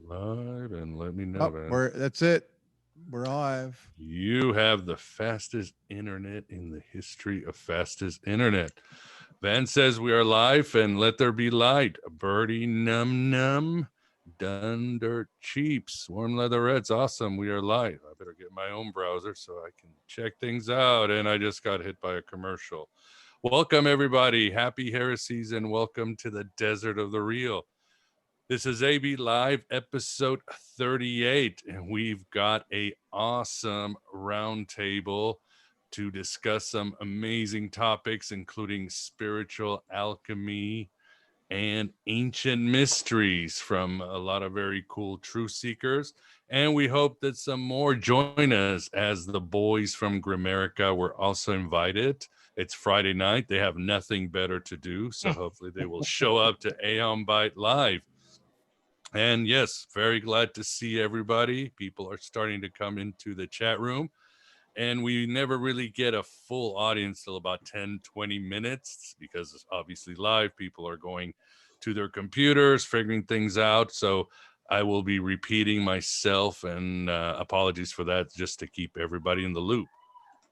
Live, and let me know, That's it. We're live. You have the fastest internet in the history of fastest internet. Van says we are live, and let there be light. Birdie num num, dunder cheaps, warm leatherettes. Awesome, we are live. I better get my own browser so I can check things out. And I just got hit by a commercial. Welcome everybody. Happy Heresies, and welcome to the desert of the real. This is AB Live episode 38, and we've got a awesome roundtable to discuss some amazing topics, including spiritual alchemy and ancient mysteries from a lot of very cool truth seekers. And we hope that some more join us, as the boys from Grimerica were also invited. It's Friday night. They have nothing better to do, so hopefully they will show up to Aeon Byte Live. And yes, very glad to see everybody. People are starting to come into the chat room, and we never really get a full audience till about 10, 20 minutes, because it's obviously live. People are going to their computers, figuring things out. So I will be repeating myself, and apologies for that, just to keep everybody in the loop.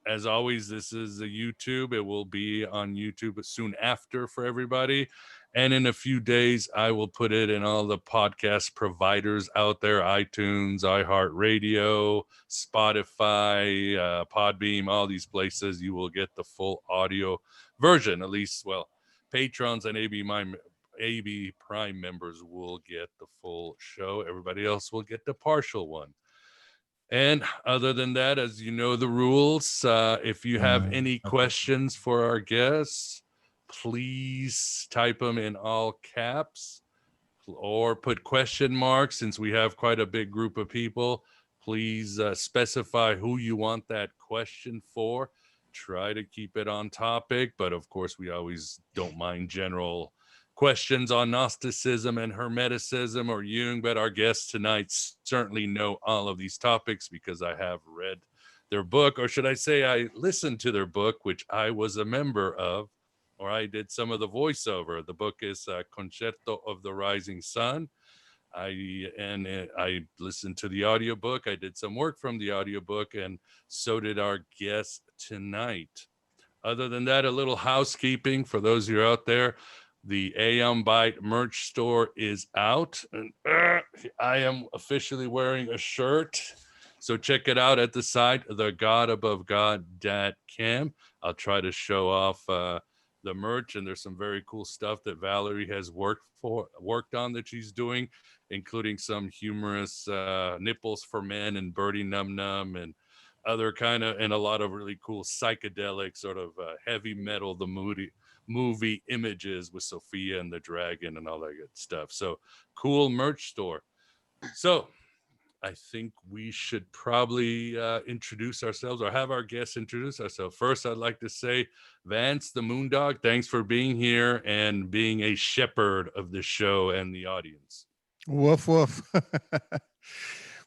As always, this is a YouTube. It will be on YouTube soon after for everybody. And in a few days, I will put it in all the podcast providers out there: iTunes, iHeartRadio, Spotify, Podbeam, all these places. You will get the full audio version, at least. Well, patrons and AB Prime members will get the full show. Everybody else will get the partial one. And other than that, as you know the rules, if you have any questions for our guests, please type them in all caps or put question marks. Since we have quite a big group of people, please specify who you want that question for. Try to keep it on topic, but of course we always don't mind general questions on Gnosticism and Hermeticism or Jung, but our guests tonight certainly know all of these topics because I have read their book, or should I say I listened to their book, which I was a member of, or I did some of the voiceover. The book is Concerto of the Rising Sun. I listened to the audiobook. I did some work from the audiobook, and so did our guest tonight. Other than that, a little housekeeping for those of you out there. The Aeon Byte merch store is out, and I am officially wearing a shirt. So check it out at the site, thegodabovegod.com. I'll try to show off the merch, and there's some very cool stuff that Valerie has worked on that she's doing, including some humorous nipples for men and birdie num num and other kind of, and a lot of really cool psychedelic sort of heavy metal, the movie images with Sophia and the dragon and all that good stuff. So cool merch store. So I think we should probably introduce ourselves, or have our guests introduce ourselves. First, I'd like to say, Vance the Moondog, thanks for being here and being a shepherd of the show and the audience. Woof, woof.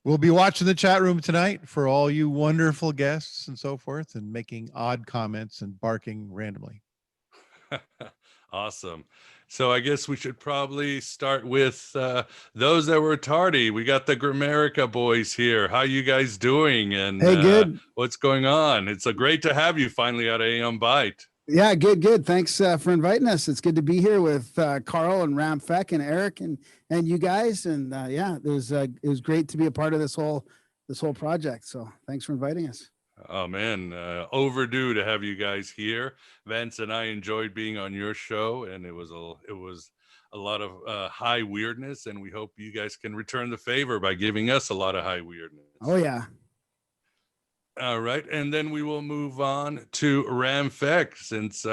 We'll be watching the chat room tonight for all you wonderful guests and so forth, and making odd comments and barking randomly. Awesome. So I guess we should probably start with those that were tardy. We got the Gramerica boys here. How you guys doing? And hey, good. What's going on? It's great to have you finally at Aeon Byte. Yeah, good. Thanks for inviting us. It's good to be here with Carl and Ramfek and Erik and you guys. And yeah, it was great to be a part of this whole project. So thanks for inviting us. Oh man, overdue to have you guys here. Vance and I enjoyed being on your show, and it was a lot of high weirdness, and we hope you guys can return the favor by giving us a lot of high weirdness. Oh yeah. All right, and then we will move on to Ramfek. Since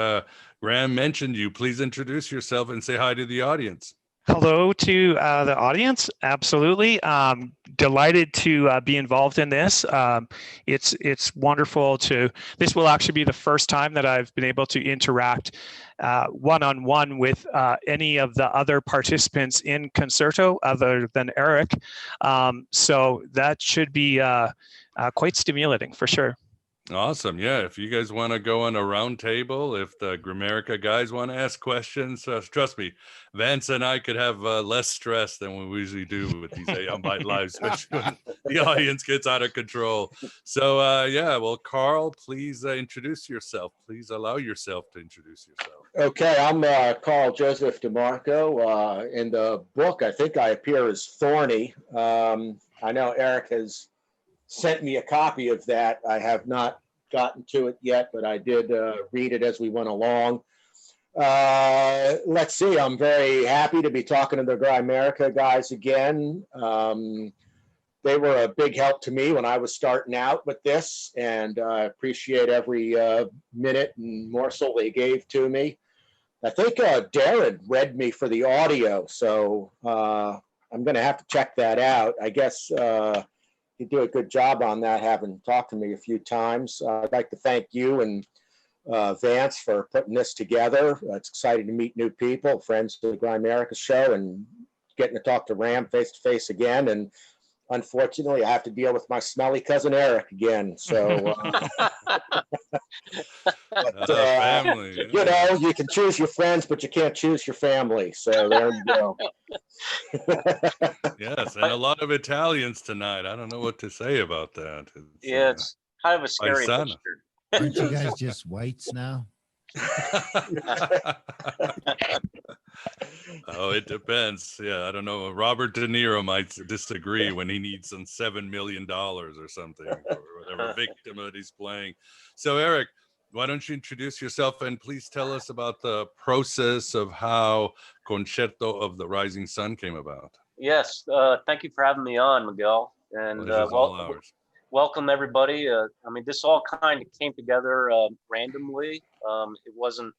Ram mentioned you, please introduce yourself and say hi to the audience. Hello to the audience. Absolutely. Delighted to be involved in this. It's wonderful this will actually be the first time that I've been able to interact one-on-one with any of the other participants in Concerto other than Erik. So that should be quite stimulating for sure. Awesome. Yeah. If you guys want to go on a round table, if the Grimerica guys want to ask questions, trust me, Vance and I could have less stress than we usually do with these Aeon Byte Lives, especially when the audience gets out of control. So, yeah, well, Carl, please introduce yourself. Please allow yourself to introduce yourself. Okay, I'm Carl Joseph DeMarco. In the book, I think I appear as Thorny. I know Erik has sent me a copy of that. I have not gotten to it yet, but I did read it as we went along. Let's see, I'm very happy to be talking to the Grimerica guys again. They were a big help to me when I was starting out with this, and I appreciate every minute and morsel they gave to me. I think Darren read me for the audio, so I'm going to have to check that out. I guess you do a good job on that, having talked to me a few times. I'd like to thank you and Vance for putting this together. It's exciting to meet new people, friends to the Grimerica show, and getting to talk to Ram face to face again. And unfortunately, I have to deal with my smelly cousin Erik again. So, Family. you know, you can choose your friends, but you can't choose your family. So there you go. Yes, and a lot of Italians tonight. I don't know what to say about that. Yeah, it's kind of a scary Paisano. mixture. Aren't you guys just whites now? Oh, it depends. Yeah, I don't know. Robert De Niro might disagree when he needs some $7 million or something, or whatever victim that he's playing. So, Erik, why don't you introduce yourself and please tell us about the process of how Concerto of the Rising Sun came about. Yes, thank you for having me on, Miguel, and Pleasure's all ours. welcome everybody. I mean, this all kind of came together randomly. It wasn't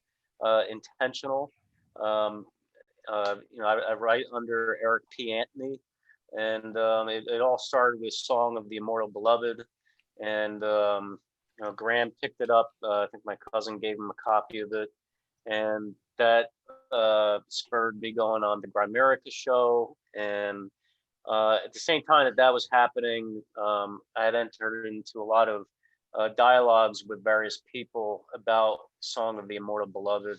intentional. You know, I write under Erik P. Antoni, and it all started with Song of the Immortal Beloved, and you know, Graham picked it up. I think my cousin gave him a copy of it, and that spurred me going on the Grimerica show. And at the same time that was happening, I had entered into a lot of dialogues with various people about Song of the Immortal Beloved,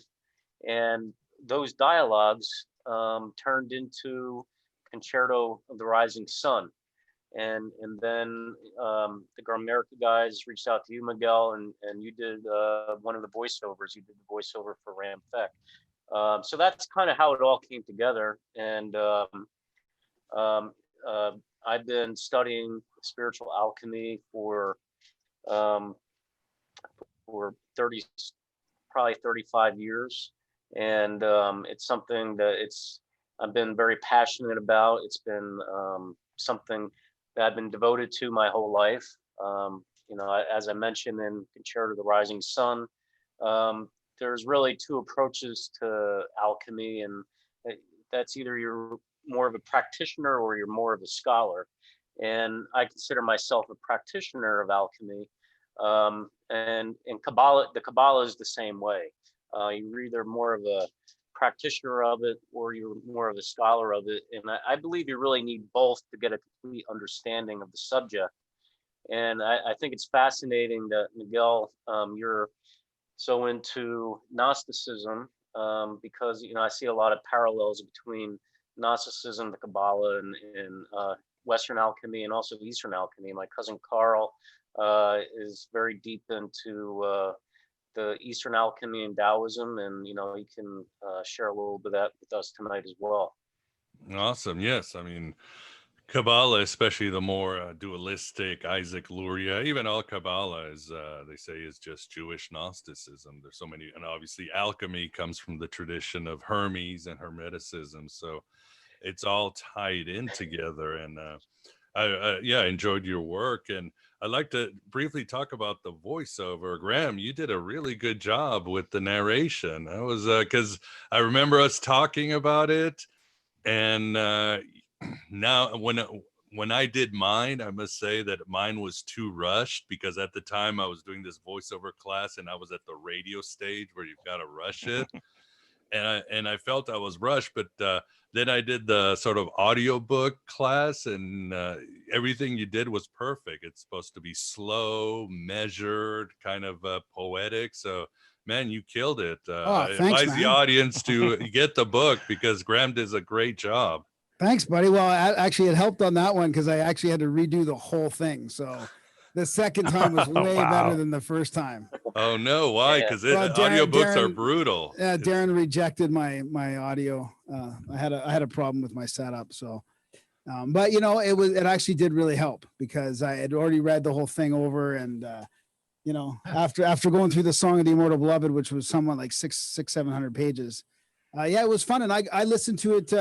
and those dialogues turned into Concerto of the Rising Sun. And then the Gramerica guys reached out to you, Miguel, and you did one of the voiceovers. You did the voiceover for Ram Feck. So that's kind of how it all came together. And I've been studying spiritual alchemy for 30, probably 35 years. And it's something that I've been very passionate about. It's been something that I've been devoted to my whole life. You know, as I mentioned in Concerto of the Rising Sun, there's really two approaches to alchemy, and that's either you're more of a practitioner or you're more of a scholar. And I consider myself a practitioner of alchemy. And in Kabbalah, the Kabbalah is the same way. You're either more of a practitioner of it or you're more of a scholar of it. And I believe you really need both to get a complete understanding of the subject. And I think it's fascinating that, Miguel, you're so into Gnosticism, because, you know, I see a lot of parallels between Gnosticism, the Kabbalah, and Western alchemy, and also Eastern alchemy. My cousin Carl is very deep into the Eastern alchemy and Taoism, and, you know, he can share a little bit of that with us tonight as well. Awesome. Yes. I mean, Kabbalah, especially the more dualistic Isaac Luria, even all Kabbalah is, they say, is just Jewish Gnosticism. There's so many, and obviously alchemy comes from the tradition of Hermes and Hermeticism. So it's all tied in together. And I enjoyed your work. And I'd like to briefly talk about the voiceover. Graham, you did a really good job with the narration. That was because I remember us talking about it. And now when I did mine, I must say that mine was too rushed, because at the time I was doing this voiceover class and I was at the radio stage where you've got to rush it. and I felt I was rushed, but then I did the sort of audiobook class, and everything you did was perfect. It's supposed to be slow, measured, kind of poetic. So, man, you killed it. I thanks, advise the man. audience to get the book because Graham does a great job. Thanks, buddy. Well, actually, it helped on that one because I actually had to redo the whole thing. So the second time was way Wow. better than the first time. Oh no, why? Yeah. Because Well, audiobooks are Darren- brutal. Darren rejected my audio. I had a problem with my setup. So, but you know, it actually did really help because I had already read the whole thing over, and you know, after going through the Song of the Immortal Beloved, which was somewhat like 700 pages. Yeah, it was fun, and I listened to it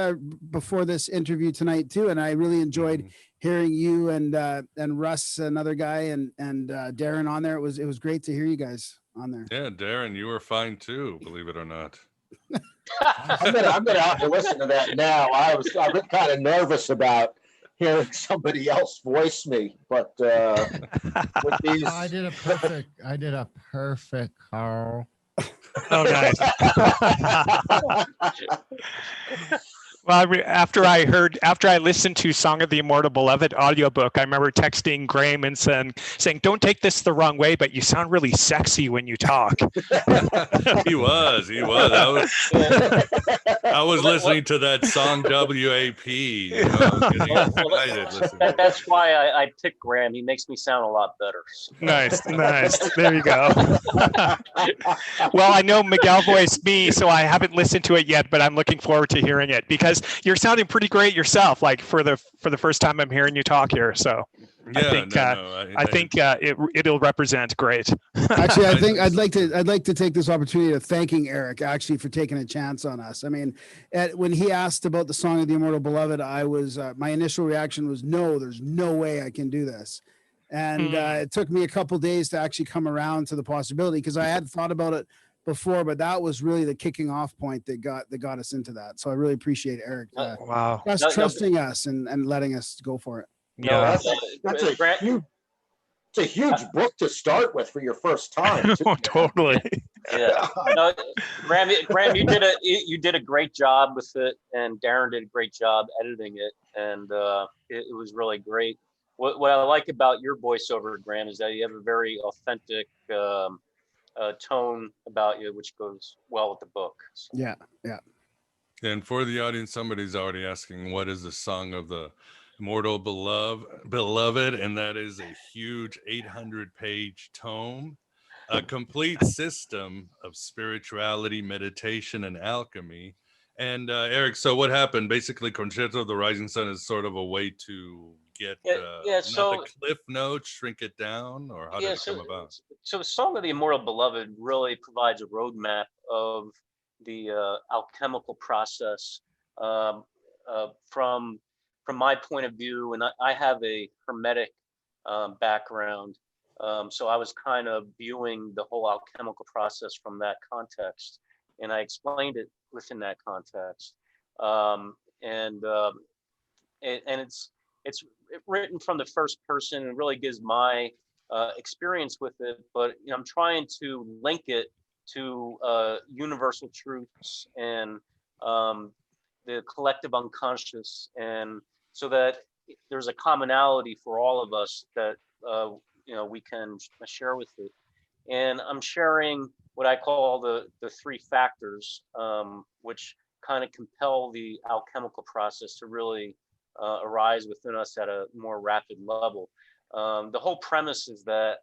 before this interview tonight too, and I really enjoyed hearing you and Russ, another guy, and Darren on there. It was great to hear you guys on there. Yeah, Darren, you were fine too, believe it or not. I'm gonna have to listen to that now. I've been kind of nervous about hearing somebody else voice me, but with these, I did a perfect Carl. Oh, nice. Well, after I listened to Song of the Immortal Beloved audiobook, I remember texting Graham and saying, don't take this the wrong way, but you sound really sexy when you talk. He was. I was listening to that song WAP. You know, getting excited listening. That's why I picked Graham. He makes me sound a lot better. Nice. There you go. Well, I know Miguel voiced me, so I haven't listened to it yet, but I'm looking forward to hearing it because you're sounding pretty great yourself. Like for the first time I'm hearing you talk here, so Yeah, I think it'll represent great. Actually, I think I'd like to take this opportunity of thanking Erik actually for taking a chance on us. I mean, when he asked about the Song of the Immortal Beloved, I was my initial reaction was no, there's no way I can do this. And it took me a couple days to actually come around to the possibility because I had thought about it before, but that was really the kicking off point that got us into that. So I really appreciate Erik Wow. trusting us and letting us go for it. Yeah. that's a huge book to start with for your first time. Too, man. Totally. Yeah. No, Graham, you did a great job with it, and Darren did a great job editing it, and it was really great. What I like about your voiceover, Graham, is that you have a very authentic tone about you, which goes well with the book. So. Yeah. And for the audience, somebody's already asking, what is the Song of the Immortal Beloved? And that is a huge 800-page tome, a complete system of spirituality, meditation, and alchemy. And Erik, so what happened? Basically, Concerto of the Rising Sun is sort of a way to get so not the cliff notes, shrink it down, or how did it come about? So Song of the Immortal Beloved really provides a roadmap of the alchemical process from my point of view, and I have a hermetic background, so I was kind of viewing the whole alchemical process from that context, and I explained it within that context, and it's written from the first person and really gives my experience with it, but you know, I'm trying to link it to universal truths and the collective unconscious, and so that there's a commonality for all of us that we can share with it. And I'm sharing what I call the three factors, which kind of compel the alchemical process to really arise within us at a more rapid level. The whole premise is that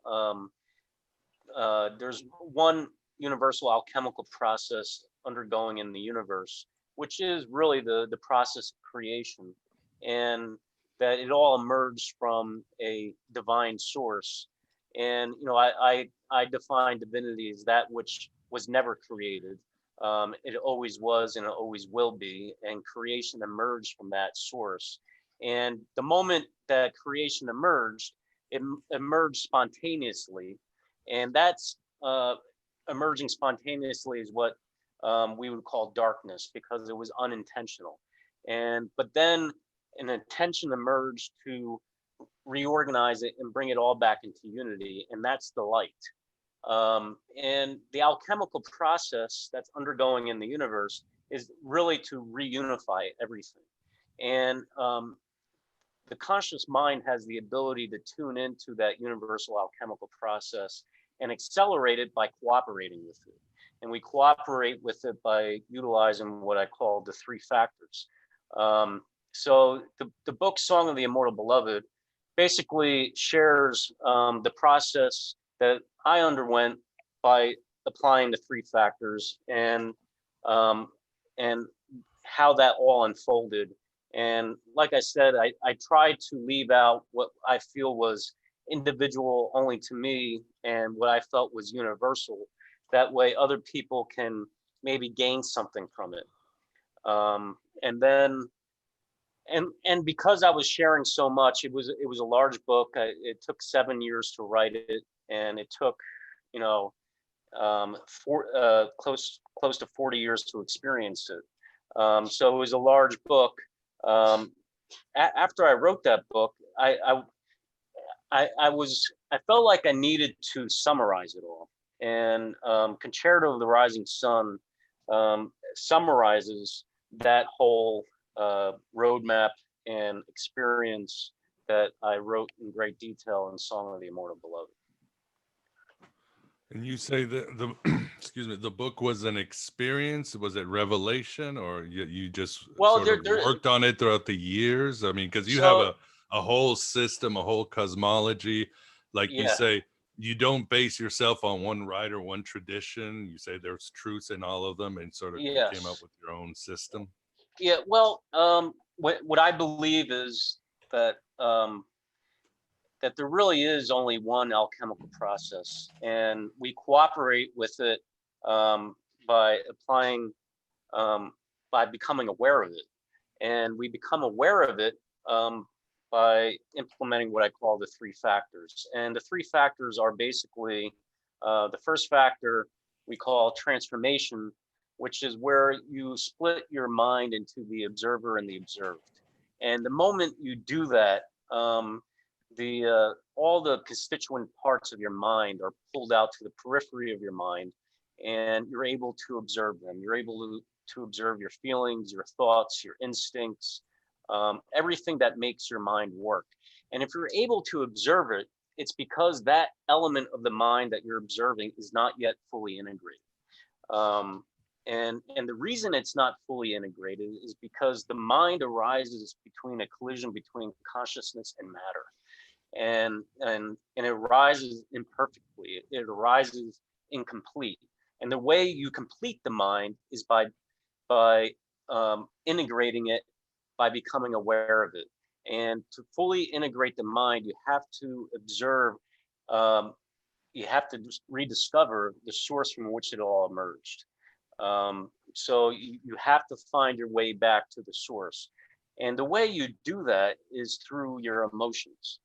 there's one universal alchemical process undergoing in the universe, which is really the process of creation, and that it all emerged from a divine source. And you know, I define divinity as that which was never created. It always was and it always will be, and creation emerged from that source. And the moment that creation emerged, it emerged spontaneously, and that's emerging spontaneously is what we would call darkness, because it was unintentional. But then an intention emerged to reorganize it and bring it all back into unity, and that's the light. And the alchemical process that's undergoing in the universe is really to reunify everything. And the conscious mind has the ability to tune into that universal alchemical process and accelerate it by cooperating with it. And we cooperate with it by utilizing what I call the three factors. So the book Song of the Immortal Beloved basically shares the process that I underwent by applying the three factors, and how that all unfolded. And like I said, I tried to leave out what I feel was individual only to me and what I felt was universal. That way other people can maybe gain something from it. And then, and because I was sharing so much, it was a large book. It took 7 years to write it, and it took, you know, close to 40 years to experience it. So it was a large book. After I wrote that book, I felt like I needed to summarize it all. And Concerto of the Rising Sun summarizes that whole roadmap and experience that I wrote in great detail in Song of the Immortal Beloved. And you say that the excuse me, the book was an experience. Was it revelation, or you just Well, sort of worked on it throughout the years? I mean, because you have a whole system, a whole cosmology. Like you say, you don't base yourself on one writer, one tradition. You say there's truths in all of them, and sort of you came up with your own system. Yeah, well, what I believe is that that there really is only one alchemical process, and we cooperate with it by applying, by becoming aware of it. And we become aware of it by implementing what I call the three factors. And the three factors are basically, the first factor we call transformation, which is where you split your mind into the observer and the observed. And the moment you do that, all the constituent parts of your mind are pulled out to the periphery of your mind, and you're able to observe them. You're able to observe your feelings, your thoughts, your instincts, everything that makes your mind work. And if you're able to observe it, it's because that element of the mind that you're observing is not yet fully integrated. And the reason it's not fully integrated is because the mind arises between a collision between consciousness and matter. And it arises imperfectly. It arises incomplete. And the way you complete the mind is by integrating it, by becoming aware of it. And to fully integrate the mind, you have to observe, you have to rediscover the source from which it all emerged. So you have to find your way back to the source. And the way you do that is through your emotions.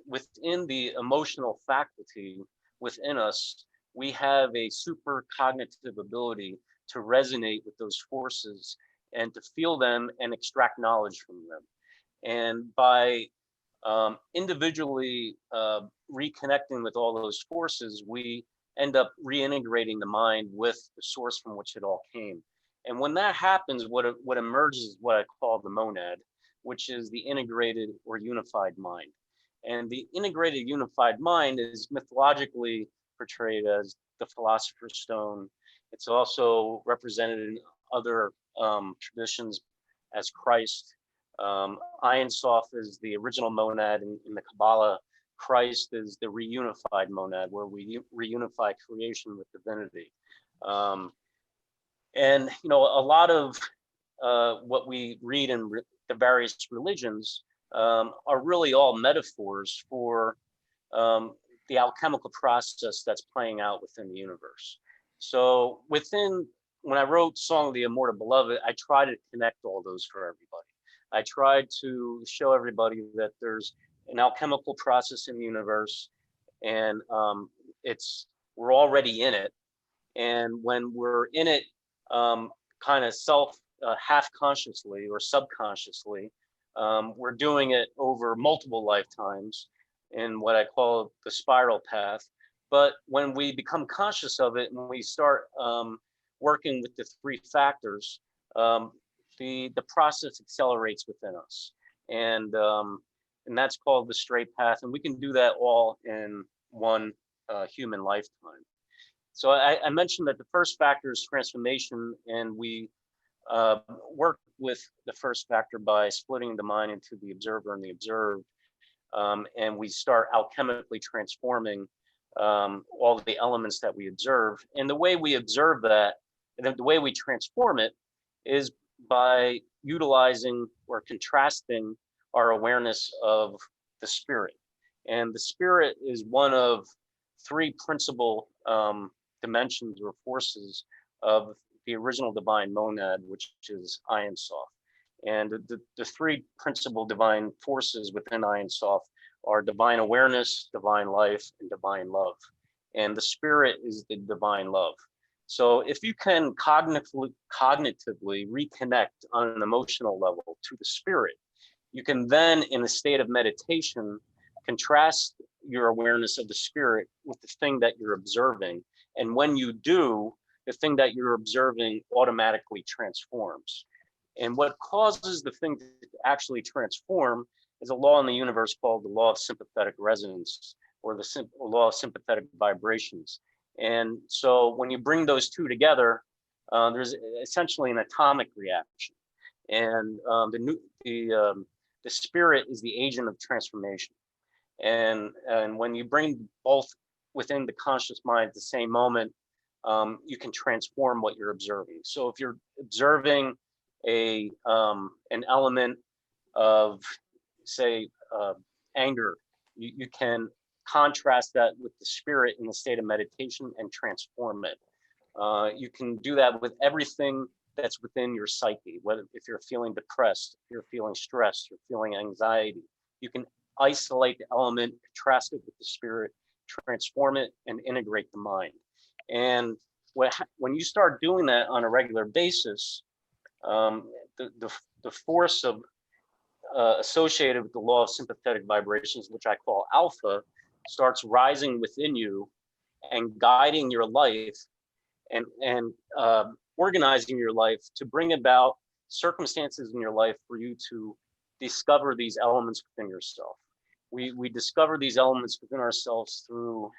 Within the emotional faculty within us, we have a super cognitive ability to resonate with those forces and to feel them and extract knowledge from them. And by individually reconnecting with all those forces, we end up reintegrating the mind with the source from which it all came. And when that happens, what emerges is what I call the monad, which is the integrated or unified mind. And the integrated unified mind is mythologically portrayed as the Philosopher's Stone. It's also represented in other traditions as Christ. Ein Sof is the original monad in the Kabbalah. Christ is the reunified monad, where we reunify creation with divinity. And you know, a lot of what we read in the various religions are really all metaphors for the alchemical process that's playing out within the universe. So when I wrote Song of the Immortal Beloved, I tried to connect all those for everybody. I tried to show everybody that there's an alchemical process in the universe, and we're already in it. And when we're in it, kind of half consciously or subconsciously, we're doing it over multiple lifetimes in what I call the spiral path. But when we become conscious of it and we start working with the three factors, the process accelerates within us, and that's called the straight path. And we can do that all in one human lifetime. So I mentioned that the first factor is transformation, and we work with the first factor by splitting the mind into the observer and the observed, and we start alchemically transforming all of the elements that we observe. And the way we observe that, and the way we transform it, is by utilizing or contrasting our awareness of the spirit. And the spirit is one of three principal dimensions or forces of the original divine monad, which is I Am Soft. And the three principal divine forces within I Am Soft are divine awareness, divine life, and divine love. And the spirit is the divine love. So if you can cognitively reconnect on an emotional level to the spirit, you can then, in a state of meditation, contrast your awareness of the spirit with the thing that you're observing. And when you do, the thing that you're observing automatically transforms. And what causes the thing to actually transform is a law in the universe called the law of sympathetic resonance, or the law of sympathetic vibrations. And so when you bring those two together, there's essentially an atomic reaction. And the spirit is the agent of transformation. And when you bring both within the conscious mind at the same moment, you can transform what you're observing. So if you're observing an element of, say, anger, you can contrast that with the spirit in the state of meditation and transform it. You can do that with everything that's within your psyche, whether if you're feeling depressed, if you're feeling stressed, you're feeling anxiety, you can isolate the element, contrast it with the spirit, transform it, and integrate the mind. And when you start doing that on a regular basis, the force of associated with the law of sympathetic vibrations, which I call alpha, starts rising within you and guiding your life and organizing your life to bring about circumstances in your life for you to discover these elements within yourself. We discover these elements within ourselves through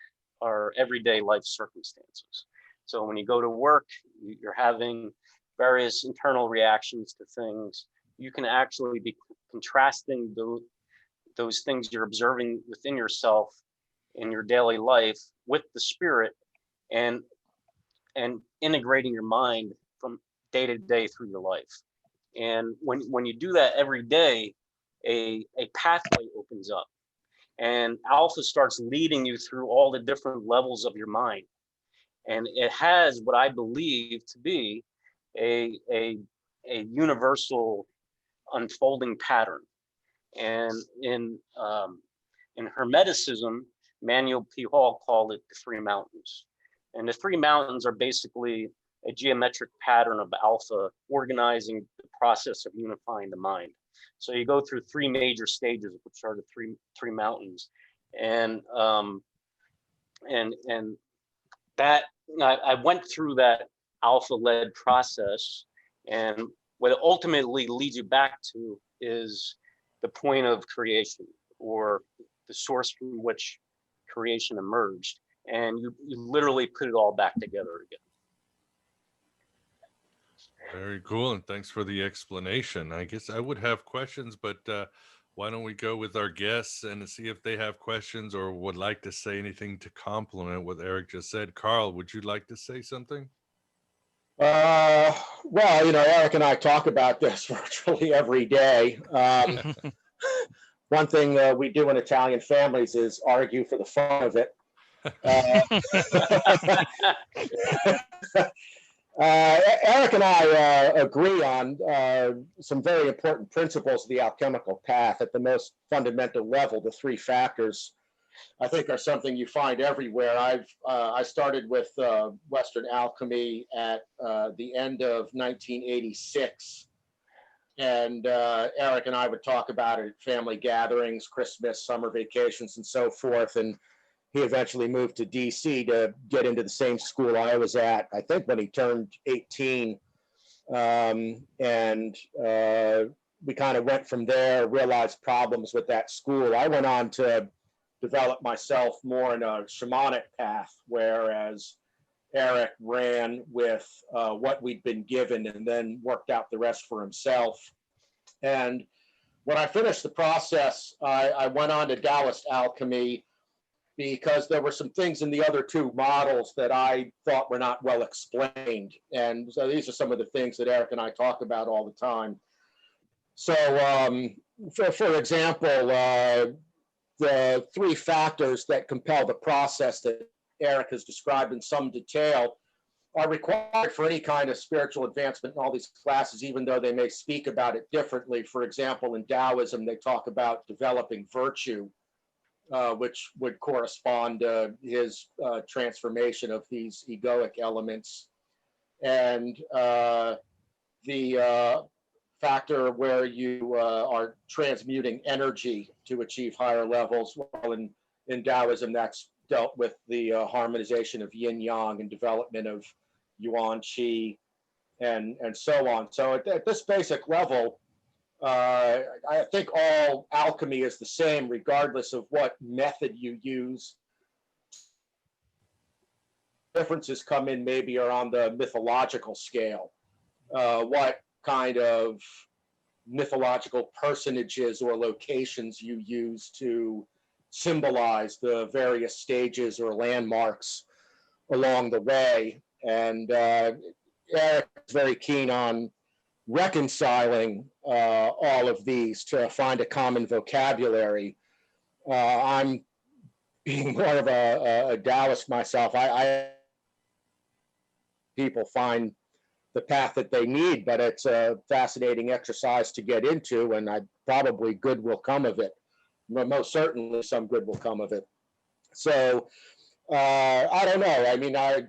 our everyday life circumstances. So when you go to work, you're having various internal reactions to things. You can actually be contrasting those things you're observing within yourself in your daily life with the spirit, and integrating your mind from day to day through your life. And when you do that every day, a pathway opens up, and alpha starts leading you through all the different levels of your mind. And it has what I believe to be a universal unfolding pattern. And in Hermeticism, Manuel P. Hall called it the three mountains. And the three mountains are basically a geometric pattern of alpha organizing the process of unifying the mind. So you go through three major stages, which are the three mountains. And that I went through that alpha-led process, and what it ultimately leads you back to is the point of creation, or the source from which creation emerged, and you literally put it all back together again. Very cool, and thanks for the explanation. I guess I would have questions, but why don't we go with our guests and see if they have questions or would like to say anything to complement what Erik just said. Carl, would you like to say something? Well, Erik and I talk about this virtually every day. One thing we do in Italian families is argue for the fun of it. Erik and I agree on some very important principles of the alchemical path. At the most fundamental level, the three factors, I think, are something you find everywhere. I started with Western alchemy at the end of 1986. And Erik and I would talk about it at family gatherings, Christmas, summer vacations, and so forth. And he eventually moved to DC to get into the same school I was at, I think when he turned 18. We kind of went from there, realized problems with that school. I went on to develop myself more in a shamanic path, whereas Erik ran with what we'd been given and then worked out the rest for himself. And when I finished the process, I went on to Taoist alchemy because there were some things in the other two models that I thought were not well explained. And so these are some of the things that Erik and I talk about all the time. So for example, the three factors that compel the process that Erik has described in some detail are required for any kind of spiritual advancement in all these classes, even though they may speak about it differently. For example, in Taoism, they talk about developing virtue, which would correspond to his transformation of these egoic elements. And the factor where you are transmuting energy to achieve higher levels. Well, in Taoism, that's dealt with the harmonization of yin yang and development of yuan qi and so on. So at this basic level, I think all alchemy is the same, regardless of what method you use. Differences come in maybe are on the mythological scale. What kind of mythological personages or locations you use to symbolize the various stages or landmarks along the way. And Erik is very keen on reconciling all of these to find a common vocabulary. I'm being more of a Taoist myself. I people find the path that they need, but it's a fascinating exercise to get into, and probably good will come of it. Most certainly some good will come of it. So I don't know. I mean, I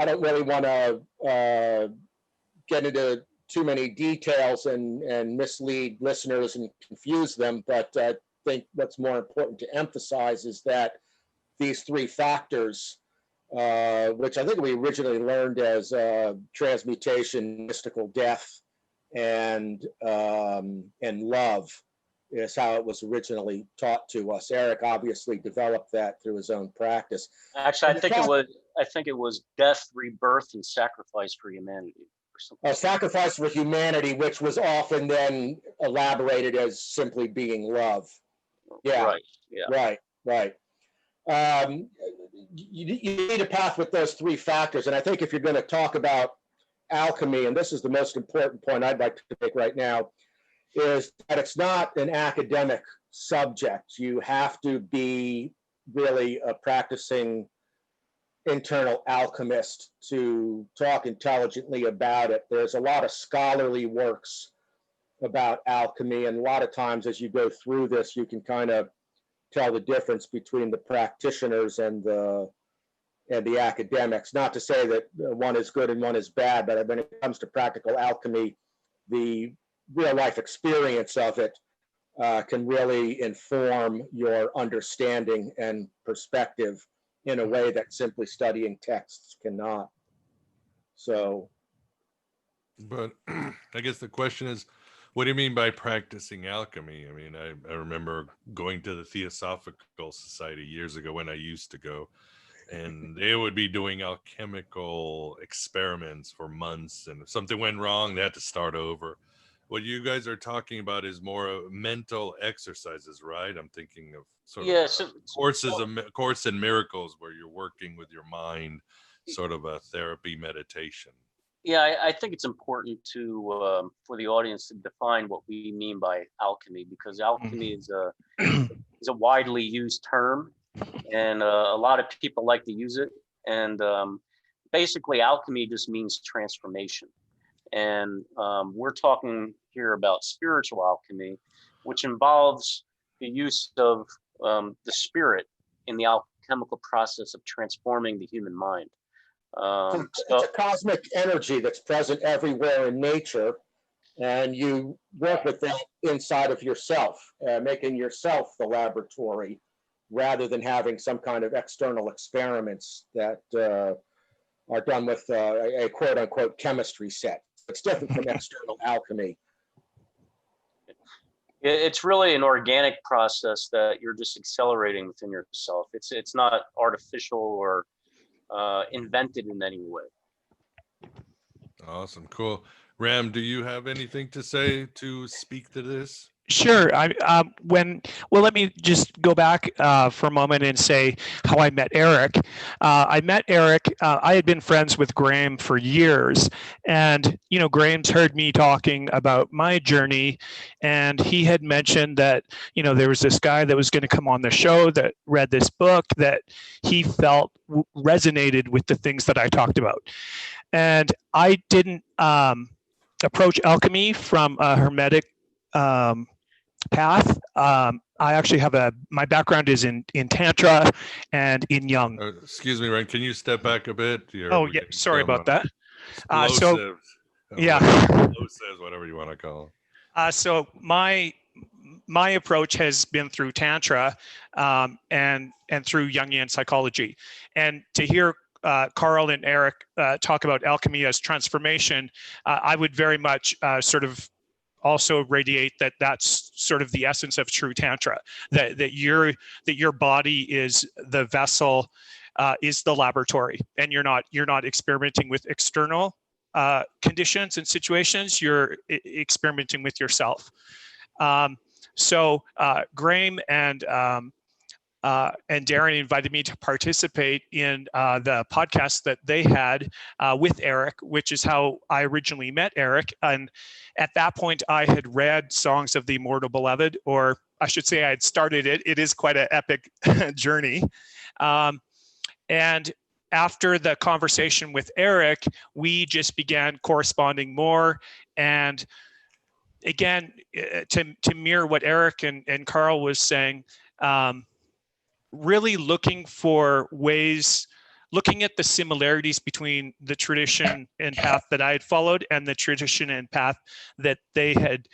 don't really want to get into too many details and mislead listeners and confuse them, but I think what's more important to emphasize is that these three factors, which I think we originally learned as transmutation, mystical death, and love, is how it was originally taught to us. Erik obviously developed that through his own practice. Actually, I think it was death, rebirth, and sacrifice for humanity. A sacrifice for humanity, which was often then elaborated as simply being love. Yeah. Right. Yeah. Right. You need a path with those three factors. And I think if you're going to talk about alchemy, and this is the most important point I'd like to make right now, is that it's not an academic subject. You have to be really a practicing internal alchemist to talk intelligently about it. There's a lot of scholarly works about alchemy, and a lot of times as you go through this, you can kind of tell the difference between the practitioners and the academics. Not to say that one is good and one is bad, but when it comes to practical alchemy, the real life experience of it can really inform your understanding and perspective in a way that simply studying texts cannot. So, but I guess the question is, what do you mean by practicing alchemy? I mean, I remember going to the Theosophical Society years ago when I used to go, and they would be doing alchemical experiments for months, and if something went wrong, they had to start over. What you guys are talking about is more mental exercises, right? I'm thinking of sort of Course in Miracles, where you're working with your mind, sort of a therapy meditation. Yeah, I think it's important to for the audience to define what we mean by alchemy, because alchemy is a widely used term, and a lot of people like to use it. And basically, alchemy just means transformation. And we're talking here about spiritual alchemy, which involves the use of the spirit in the alchemical process of transforming the human mind. It's a cosmic energy that's present everywhere in nature, and you work with that inside of yourself, making yourself the laboratory rather than having some kind of external experiments that are done with a quote unquote chemistry set. It's different from external alchemy. It's really an organic process that you're just accelerating within yourself. It's not artificial or invented in any way. Awesome. Cool. Ram, do you have anything to say to speak to this? Sure. Let me just go back for a moment and say how I met Erik. I met Erik. I had been friends with Graham for years, and Graham's heard me talking about my journey, and he had mentioned that there was this guy that was going to come on the show that read this book that he felt resonated with the things that I talked about, and I didn't approach alchemy from a hermetic path. I actually have my background is in Tantra and in Jung. Excuse me, Ryan, can you step back a bit? Oh, yeah, sorry about that. Explosives. Yeah. Explosives, whatever you want to call them. So my approach has been through Tantra and through Jungian psychology. And to hear Carl and Erik talk about alchemy as transformation, I would very much sort of also radiate that's sort of the essence of true Tantra, that your body is the vessel, is the laboratory, and you're not experimenting with external conditions and situations. You're experimenting with yourself. So Graham and Darren invited me to participate in the podcast that they had with Erik, which is how I originally met Erik. And at that point, I had read Songs of the Immortal Beloved, or I should say I had started it. It is quite an epic journey. And after the conversation with Erik, we just began corresponding more. And again, to mirror what Erik and Carl was saying, really looking for ways, looking at the similarities between the tradition and path that I had followed and the tradition and path that they had,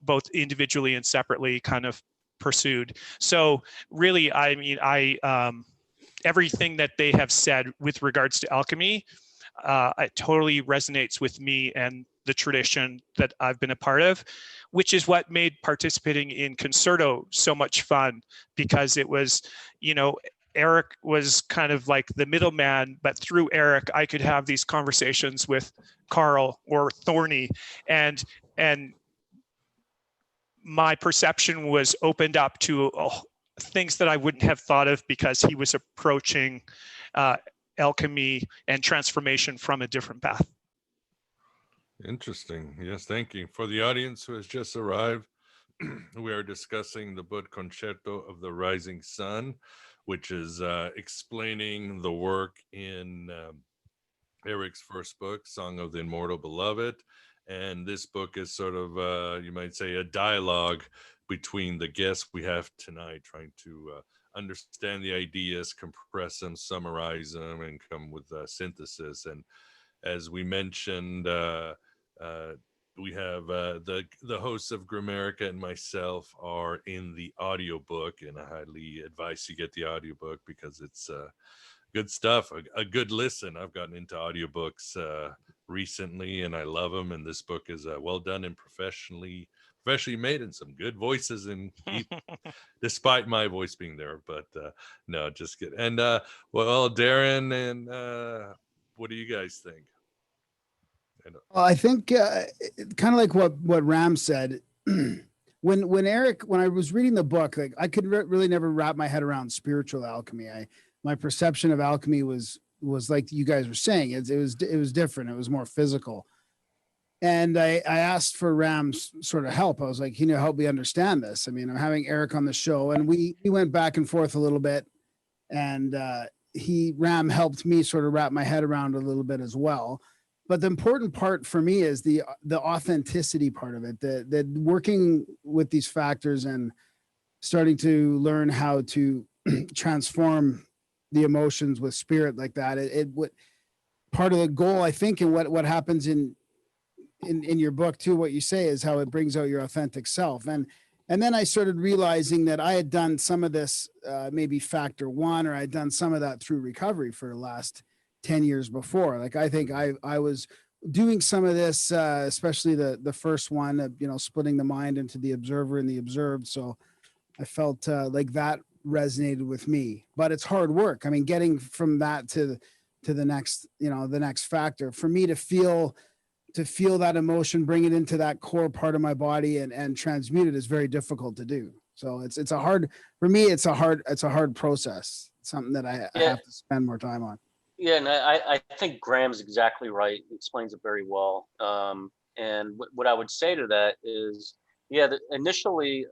both individually and separately kind of pursued. So really, I mean, everything that they have said with regards to alchemy, it totally resonates with me and the tradition that I've been a part of, which is what made participating in Concerto so much fun, because it was, Erik was kind of like the middleman, but through Erik, I could have these conversations with Carl or Thorny, and my perception was opened up to things that I wouldn't have thought of, because he was approaching alchemy and transformation from a different path. Interesting. Yes, thank you. For the audience who has just arrived, we are discussing the book Concerto of the Rising Sun, which is explaining the work in Erik's first book, Song of the Immortal Beloved. And this book is sort of, you might say, a dialogue between the guests we have tonight, trying to understand the ideas, compress them, summarize them, and come with synthesis. And as we mentioned, we have the hosts of Grimerica and myself are in the audiobook, and I highly advise you get the audiobook because it's good stuff, a good listen. I've gotten into audiobooks recently, and I love them, and this book is well done and professionally made, and some good voices, and despite my voice being there, but no, just kidding. And well, Darren, and what do you guys think? Well, I think kind of like what Ram said, when I was reading the book, like I could really never wrap my head around spiritual alchemy. My perception of alchemy was like you guys were saying, it was different. It was more physical. And I asked for Ram's sort of help. I was like, help me understand this. I mean, I'm having Erik on the show, and we went back and forth a little bit, and Ram helped me sort of wrap my head around a little bit as well. But the important part for me is the authenticity part of it, that working with these factors and starting to learn how to transform the emotions with spirit like that. It part of the goal, I think, and what happens in your book too, what you say is how it brings out your authentic self. And And then I started realizing that I had done some of this, maybe factor one, or I'd done some of that through recovery for the last 10 years before. Like, I think I was doing some of this, especially the first one, splitting the mind into the observer and the observed. So I felt like that resonated with me, but it's hard work. I mean, getting from that to the next, the next factor for me to feel that emotion, bring it into that core part of my body and transmute it is very difficult to do. So it's a hard, for me, it's a hard process. It's something that I have to spend more time on. Yeah, and I think Graham's exactly right. He explains it very well. And what I would say to that is, initially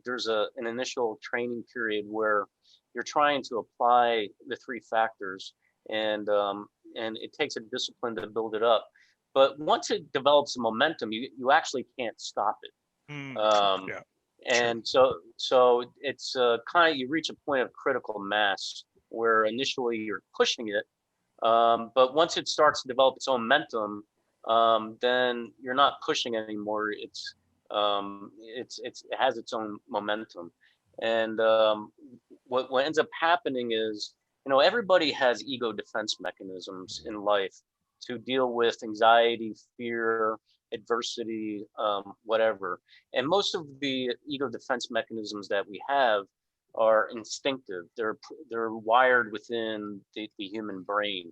there's an initial training period where you're trying to apply the three factors, and it takes a discipline to build it up. But once it develops a momentum, you actually can't stop it. And so it's kind of, you reach a point of critical mass where initially you're pushing it. But once it starts to develop its own momentum, then you're not pushing anymore. It has its own momentum. And what ends up happening is, everybody has ego defense mechanisms in life to deal with anxiety, fear, adversity, whatever. And most of the ego defense mechanisms that we have are instinctive. They're wired within the human brain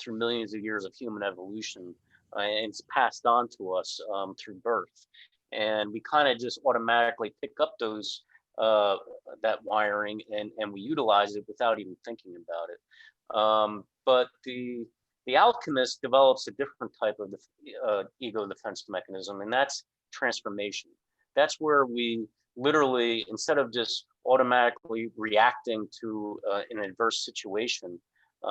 through millions of years of human evolution, and it's passed on to us through birth. And we kind of just automatically pick up those that wiring and we utilize it without even thinking about it. But the alchemist develops a different type of ego defense mechanism, and that's transformation. That's where we literally, instead of just automatically reacting to an adverse situation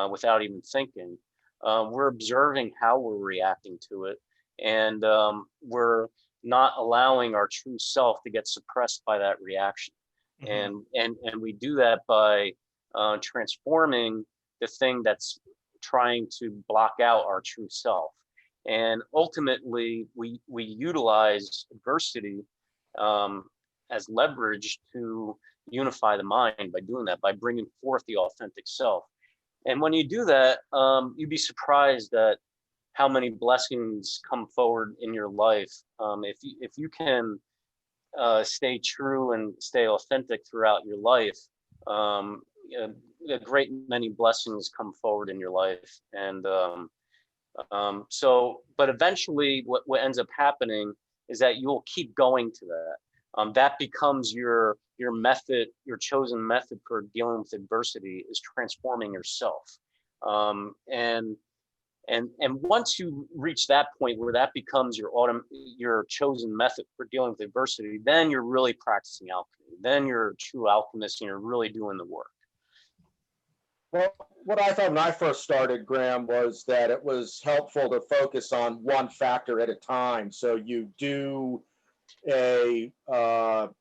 without even thinking, we're observing how we're reacting to it, and we're not allowing our true self to get suppressed by that reaction. Mm-hmm. And we do that by transforming the thing that's trying to block out our true self. And ultimately, we utilize adversity as leverage to unify the mind by doing that, by bringing forth the authentic self. And when you do that, you'd be surprised at how many blessings come forward in your life. If you can stay true and stay authentic throughout your life, a great many blessings come forward in your life. And but eventually what ends up happening is that you'll keep going to that. That becomes your method, your chosen method for dealing with adversity, is transforming yourself. And once you reach that point where that becomes your chosen method for dealing with adversity, then you're really practicing alchemy. Then you're a true alchemist and you're really doing the work. Well, what I thought when I first started, Graham, was that it was helpful to focus on one factor at a time. So you do a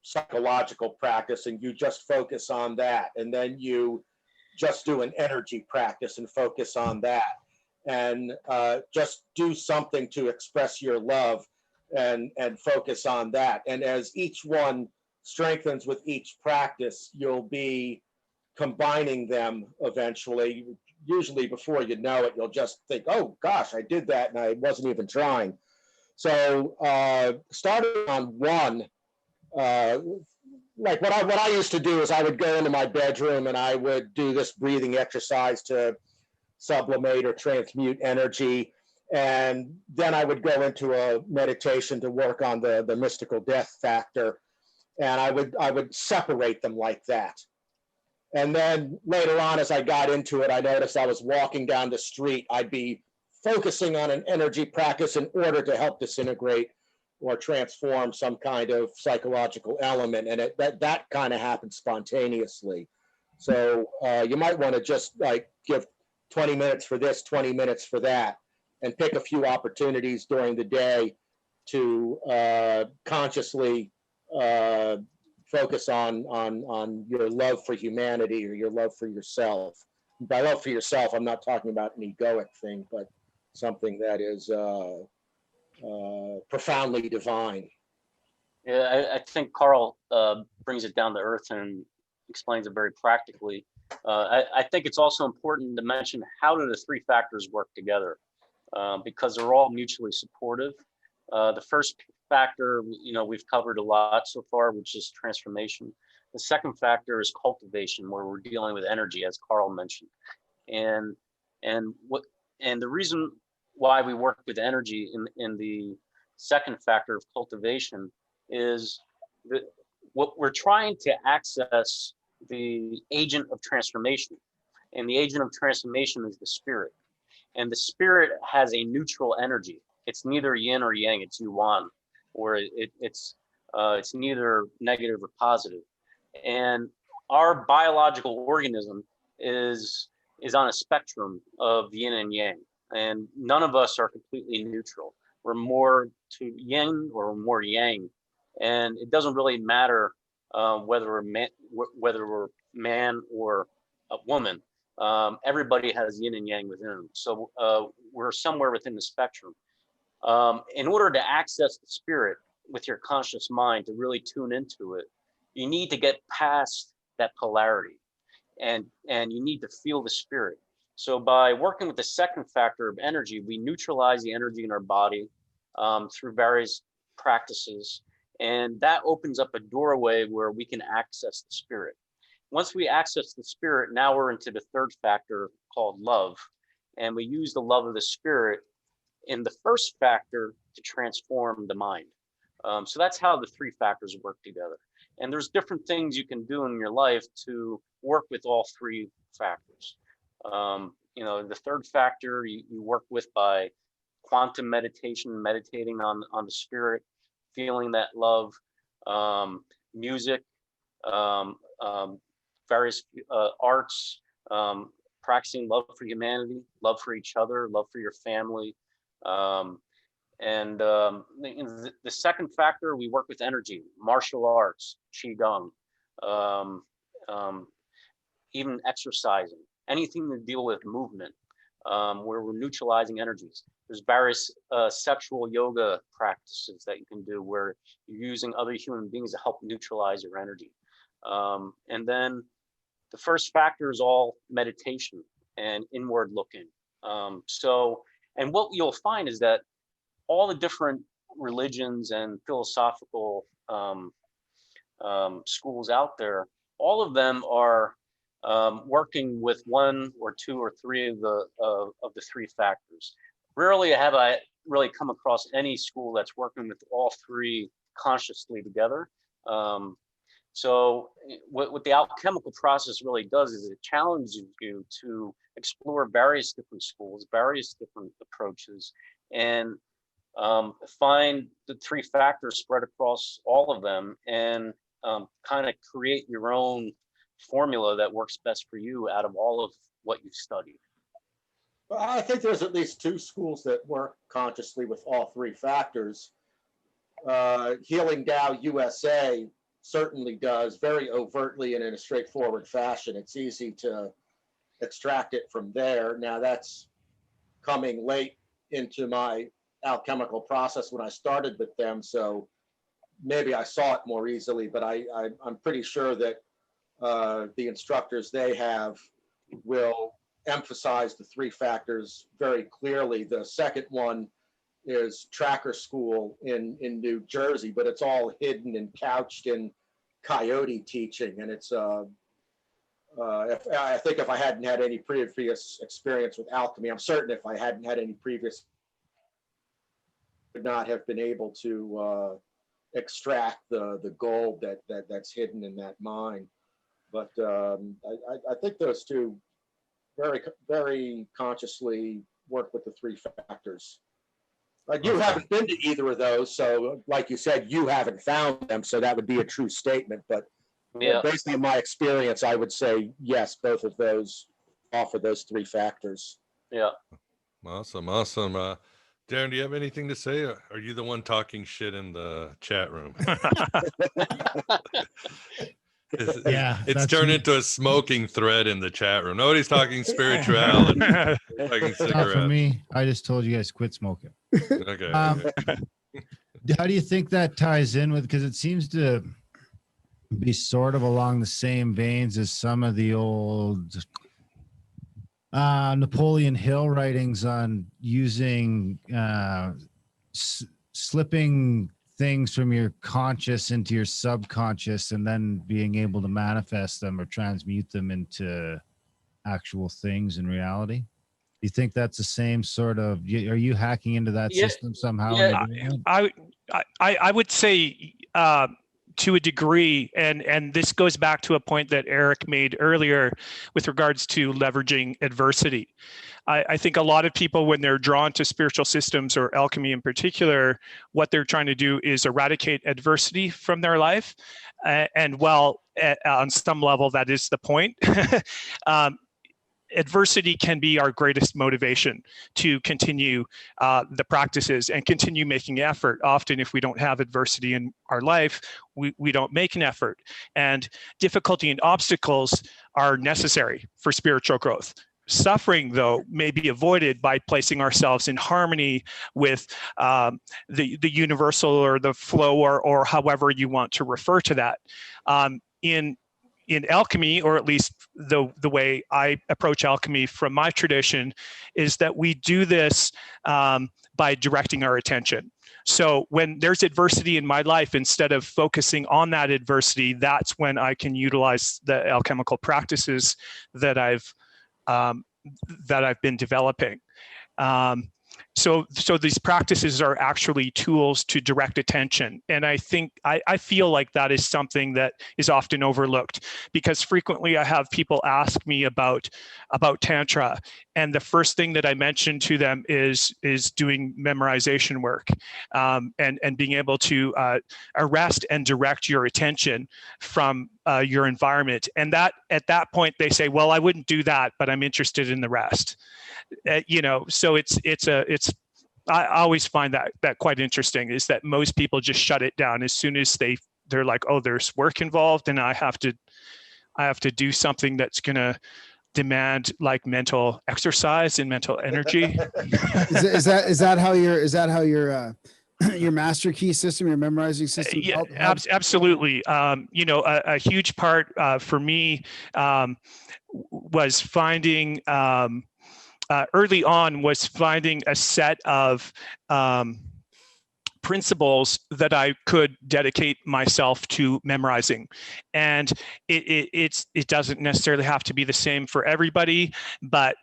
psychological practice and you just focus on that. And then you just do an energy practice and focus on that. And just do something to express your love and focus on that. And as each one strengthens with each practice, you'll be combining them eventually. Usually before you know it, you'll just think, oh gosh, I did that and I wasn't even trying. So starting on one, like what I used to do is I would go into my bedroom and I would do this breathing exercise to sublimate or transmute energy. And then I would go into a meditation to work on the mystical death factor. And I would separate them like that. And then later on, as I got into it, I noticed I was walking down the street. I'd be focusing on an energy practice in order to help disintegrate or transform some kind of psychological element. And that kind of happened spontaneously. So you might want to just like give 20 minutes for this, 20 minutes for that, and pick a few opportunities during the day to consciously focus on your love for humanity or your love for yourself. By love for yourself, I'm not talking about an egoic thing, but something that is profoundly divine. Yeah, I think Carl brings it down to earth and explains it very practically. I think it's also important to mention, how do the three factors work together? Because they're all mutually supportive. The first factor, we've covered a lot so far, which is transformation. The second factor is cultivation, where we're dealing with energy, as Carl mentioned. And the reason why we work with energy in the second factor of cultivation is that what we're trying to access the agent of transformation. And the agent of transformation is the spirit. And the spirit has a neutral energy. It's neither yin or yang, it's yuan, or it's neither negative or positive. And our biological organism is on a spectrum of yin and yang. And none of us are completely neutral. We're more to yin or more yang. And it doesn't really matter whether we're man or a woman. Everybody has yin and yang within them. So we're somewhere within the spectrum. In order to access the spirit with your conscious mind, to really tune into it, you need to get past that polarity, and you need to feel the spirit. So by working with the second factor of energy, we neutralize the energy in our body through various practices. And that opens up a doorway where we can access the spirit. Once we access the spirit, now we're into the third factor called love. And we use the love of the spirit in the first factor to transform the mind. So that's how the three factors work together. And there's different things you can do in your life to work with all three factors. The third factor you work with by quantum meditation, meditating on the spirit, feeling that love, music, various arts, practicing love for humanity, love for each other, love for your family. The second factor, we work with energy, martial arts, qigong, even exercising, anything to deal with movement, where we're neutralizing energies. There's various sexual yoga practices that you can do where you're using other human beings to help neutralize your energy. And then the first factor is all meditation and inward looking. And what you'll find is that all the different religions and philosophical schools out there, all of them are working with one or two or three of the three factors. Rarely have I really come across any school that's working with all three consciously together. So what the alchemical process really does is it challenges you to explore various different schools, various different approaches, and find the three factors spread across all of them, and kind of create your own formula that works best for you out of all of what you've studied. Well, I think there's at least two schools that work consciously with all three factors. Healing Tao USA certainly does, very overtly and in a straightforward fashion. It's easy to extract it from there. Now that's coming late into my alchemical process when I started with them, so maybe I saw it more easily, but I'm pretty sure that the instructors they have will emphasize the three factors very clearly. The second one is Tracker School in New Jersey, but it's all hidden and couched in coyote teaching. And it's, I think if I hadn't had any previous experience with alchemy, I'm certain if I hadn't had any previous, would not have been able to extract the gold that's hidden in that mine. But I think those two very consciously work with the three factors. Like you haven't been to either of those, so like you said, you haven't found them, so that would be a true statement. But based on my experience, I would say yes, both of those offer those three factors. Yeah. Awesome. Darren, do you have anything to say? Or are you the one talking shit in the chat room? Yeah, it's turned into a smoking thread in the chat room. Nobody's talking spirituality. Talking Not for cigarettes. me. I just told you guys quit smoking. Okay. How do you think that ties in with, because it seems to be sort of along the same veins as some of the old Napoleon Hill writings on using slipping things from your conscious into your subconscious and then being able to manifest them or transmute them into actual things in reality? Do you think that's the same sort of, are you hacking into that Yeah, system somehow? yeah. when you're doing it? I would say to a degree, and this goes back to a point that Erik made earlier with regards to leveraging adversity. I think a lot of people, when they're drawn to spiritual systems or alchemy in particular, what they're trying to do is eradicate adversity from their life. And while on some level that is the point, adversity can be our greatest motivation to continue the practices and continue making effort. Often, if we don't have adversity in our life, we don't make an effort. And difficulty and obstacles are necessary for spiritual growth. Suffering, though, may be avoided by placing ourselves in harmony with the universal or the flow, or however you want to refer to that. In alchemy, or at least the way I approach alchemy from my tradition, is that we do this by directing our attention. So when there's adversity in my life, instead of focusing on that adversity, that's when I can utilize the alchemical practices that I've been developing. So these practices are actually tools to direct attention. And I think, I feel like that is something that is often overlooked, because frequently I have people ask me about Tantra. And the first thing that I mention to them is doing memorization work, and being able to arrest and direct your attention from your environment. And that at that point they say, well, I wouldn't do that, but I'm interested in the rest. So I always find that quite interesting, is that most people just shut it down as soon as they're like, oh, there's work involved and I have to do something that's going to demand like mental exercise and mental energy. Is that how your master key system, your memorizing system? Yeah, absolutely. A huge part for me was finding early on was finding a set of principles that I could dedicate myself to memorizing. And it doesn't necessarily have to be the same for everybody, but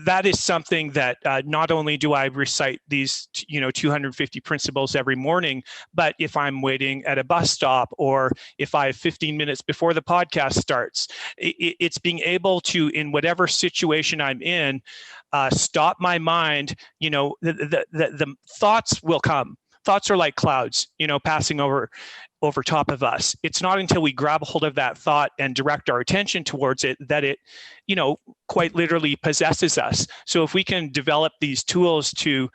that is something that not only do I recite these 250 principles every morning, but if I'm waiting at a bus stop, or if I have 15 minutes before the podcast starts, it's being able to, in whatever situation I'm in, stop my mind. The thoughts will come. Thoughts are like clouds, passing over top of us. It's not until we grab hold of that thought and direct our attention towards it that it, quite literally possesses us. So if we can develop these tools to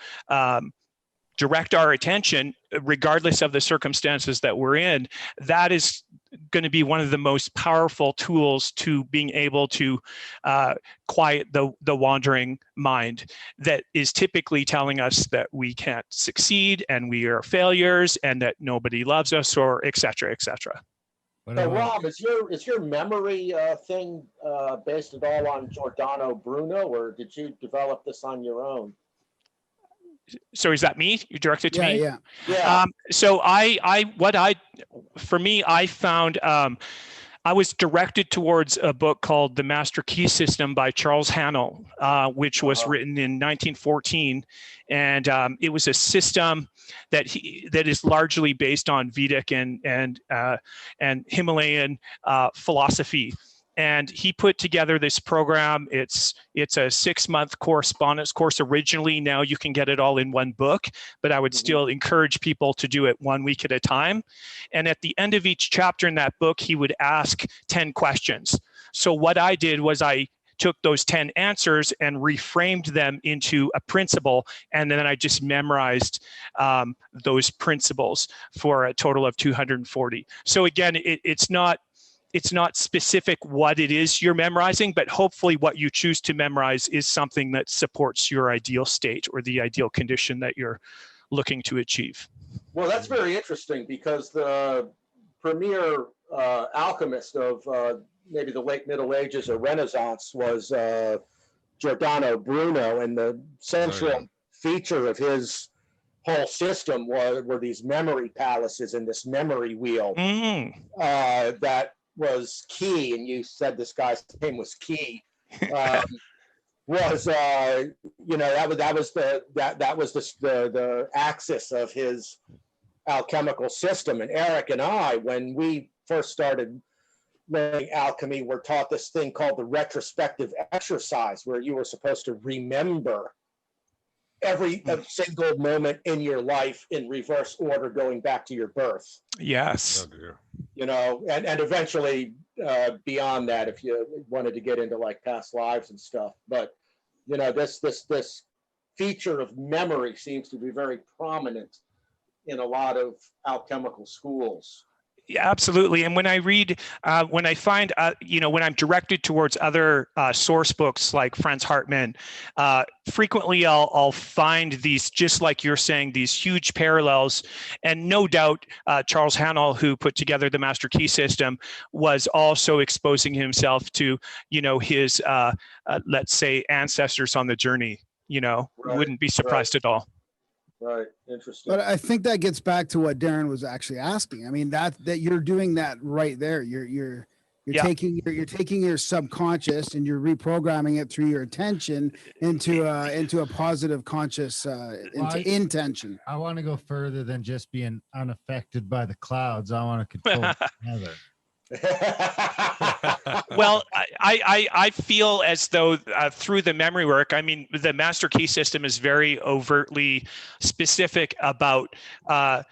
direct our attention, regardless of the circumstances that we're in, that is going to be one of the most powerful tools to being able to quiet the wandering mind that is typically telling us that we can't succeed and we are failures and that nobody loves us, or et cetera, et cetera. So Rob, is your memory thing based at all on Giordano Bruno, or did you develop this on your own? So is that me? You directed to me? Yeah. So I found, I was directed towards a book called The Master Key System by Charles Hannell, which was written in 1914. And it was a system that is largely based on Vedic and Himalayan philosophy. And he put together this program. It's a 6-month correspondence course originally. Now you can get it all in one book, but I would still encourage people to do it 1 week at a time. And at the end of each chapter in that book, he would ask 10 questions. So what I did was I took those 10 answers and reframed them into a principle. And then I just memorized those principles for a total of 240. So again, it's not specific what it is you're memorizing, but hopefully what you choose to memorize is something that supports your ideal state or the ideal condition that you're looking to achieve. Well, that's very interesting because the premier alchemist of maybe the late Middle Ages or Renaissance was Giordano Bruno, and the central feature of his whole system were these memory palaces and this memory wheel that was key. And you said this guy's name was Key. Was you know, that was the axis of his alchemical system. And Erik and I, when we first started learning alchemy, were taught this thing called the retrospective exercise, where you were supposed to remember every single moment in your life in reverse order, going back to your birth. Yes. Oh, dear. You know, and eventually beyond that, if you wanted to get into like past lives and stuff. But you know, this feature of memory seems to be very prominent in a lot of alchemical schools. Yeah, absolutely. And when I read, when I find, you know, when I'm directed towards other source books like Franz Hartmann, frequently I'll find these, just like you're saying, these huge parallels. And no doubt, Charles Haanel, who put together the Master Key System, was also exposing himself to, you know, his, let's say, ancestors on the journey. You know, wouldn't be surprised at all. Right. Interesting. But I think that gets back to what Darren was actually asking. I mean, that you're doing that right there. You're taking your subconscious and you're reprogramming it through your attention into a positive conscious intention. I want to go further than just being unaffected by the clouds. I want to control the weather. Well, I feel as though through the memory work, I mean, the Master Key System is very overtly specific about the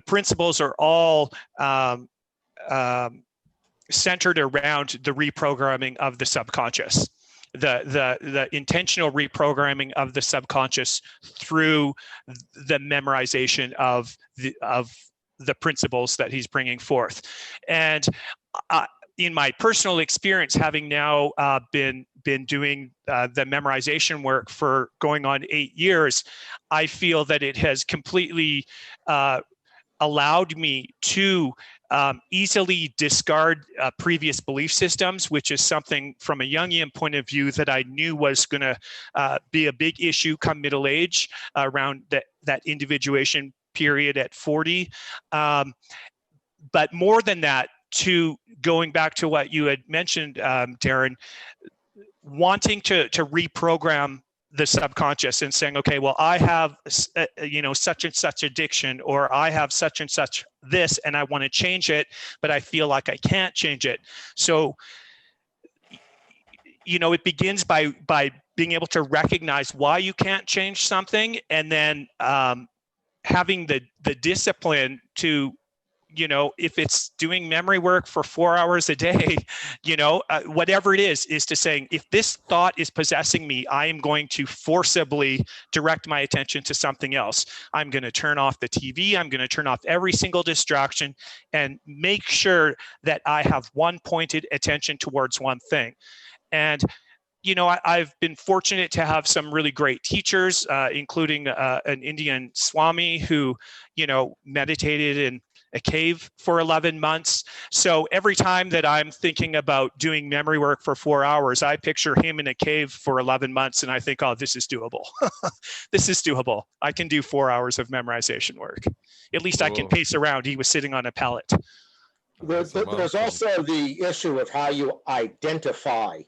principles are all centered around the reprogramming of the subconscious, the intentional reprogramming of the subconscious through the memorization of the principles that he's bringing forth. And in my personal experience, having now been doing the memorization work for going on 8 years, I feel that it has completely allowed me to easily discard previous belief systems, which is something from a Jungian point of view that I knew was going to be a big issue come middle age, around that individuation period at 40. But more than that, to going back to what you had mentioned, Darren, wanting to reprogram the subconscious and saying, okay, well, I have, you know, such and such addiction, or I have such and such this, and I want to change it, but I feel like I can't change it. So, you know, it begins by being able to recognize why you can't change something, and then having the discipline to, you know, if it's doing memory work for 4 hours a day, you know, whatever it is to saying, if this thought is possessing me, I am going to forcibly direct my attention to something else. I'm going to turn off the TV. I'm going to turn off every single distraction and make sure that I have one pointed attention towards one thing. And you know, I've been fortunate to have some really great teachers, including an Indian Swami who, you know, meditated in a cave for 11 months. So every time that I'm thinking about doing memory work for 4 hours, I picture him in a cave for 11 months and I think, oh, this is doable. This is doable. I can do 4 hours of memorization work. At least I can pace around. He was sitting on a pallet. There's also the issue of how you identify.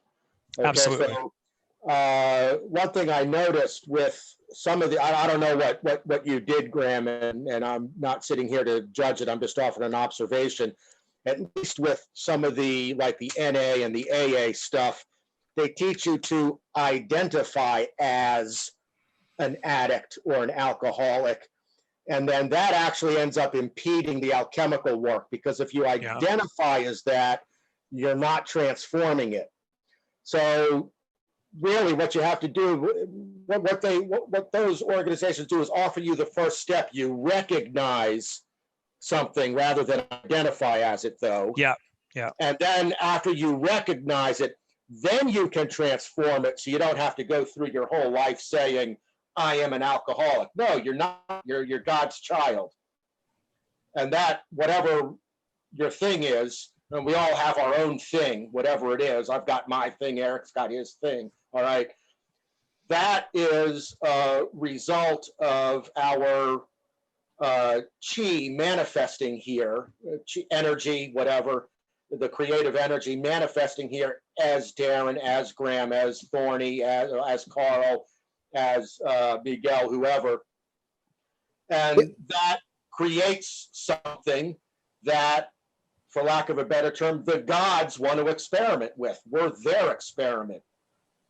Okay, Absolutely. so one thing I noticed with some of the, I don't know what you did, Graham, and I'm not sitting here to judge it. I'm just offering an observation. At least with some of the, like the NA and the AA stuff, they teach you to identify as an addict or an alcoholic. And then that actually ends up impeding the alchemical work, because if you identify as that, you're not transforming it. So really what you have to do, what those organizations do is offer you the first step. You recognize something rather than identify as it, though. Yeah. And then after you recognize it, then you can transform it. So you don't have to go through your whole life saying, I am an alcoholic. No, you're not. You're God's child. And that, whatever your thing is, and we all have our own thing, whatever it is. I've got my thing, Eric's got his thing, all right? That is a result of our chi manifesting here, chi energy, whatever, the creative energy manifesting here as Darren, as Graham, as Thorny, as Carl, as Miguel, whoever. And that creates something that, for lack of a better term, the gods want to experiment with. We're their experiment,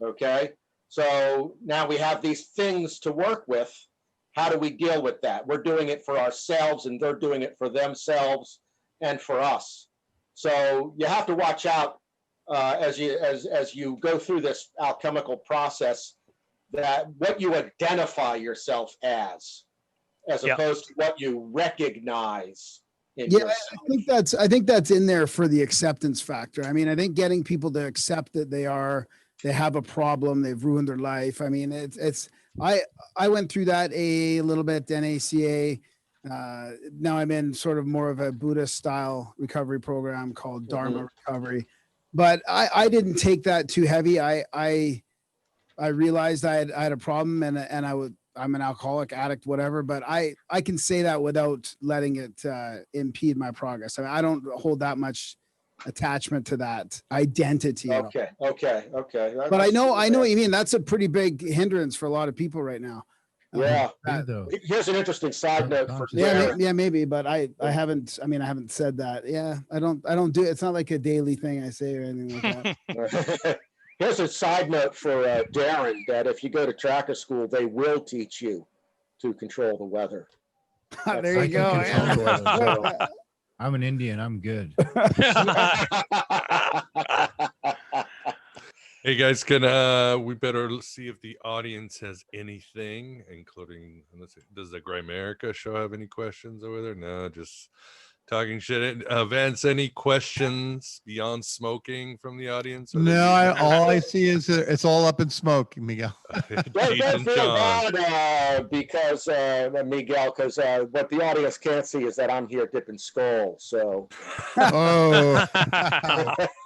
okay? So now we have these things to work with. How do we deal with that? We're doing it for ourselves, and they're doing it for themselves and for us. So you have to watch out as you go through this alchemical process, that what you identify yourself as opposed to what you recognize in yourself. I think that's in there for the acceptance factor. I mean, I think getting people to accept that they have a problem, they've ruined their life. I mean, I went through that a little bit, NACA. Now I'm in sort of more of a Buddhist style recovery program called Dharma Recovery, but I didn't take that too heavy. I realized I had a problem, and I'm an alcoholic, addict, whatever, but I can say that without letting it impede my progress. I mean, I don't hold that much attachment to that identity. Okay. But I know what you mean. That's a pretty big hindrance for a lot of people right now. Yeah. Though. Here's an interesting side note for maybe, but I haven't said that. Yeah, I don't do it. It's not like a daily thing I say or anything like that. Here's a side note for Darren, that if you go to tracker school, they will teach you to control the weather. There you go. Yeah. I'm an Indian. I'm good. Hey guys, we better see if the audience has anything, including, let's see, does the Grimerica show have any questions over there? No, just talking shit. Vance, any questions beyond smoking from the audience? No, all I see is it's all up in smoke, Miguel. Don't feel bad because Miguel, because what the audience can't see is that I'm here dipping skulls. So, Oh,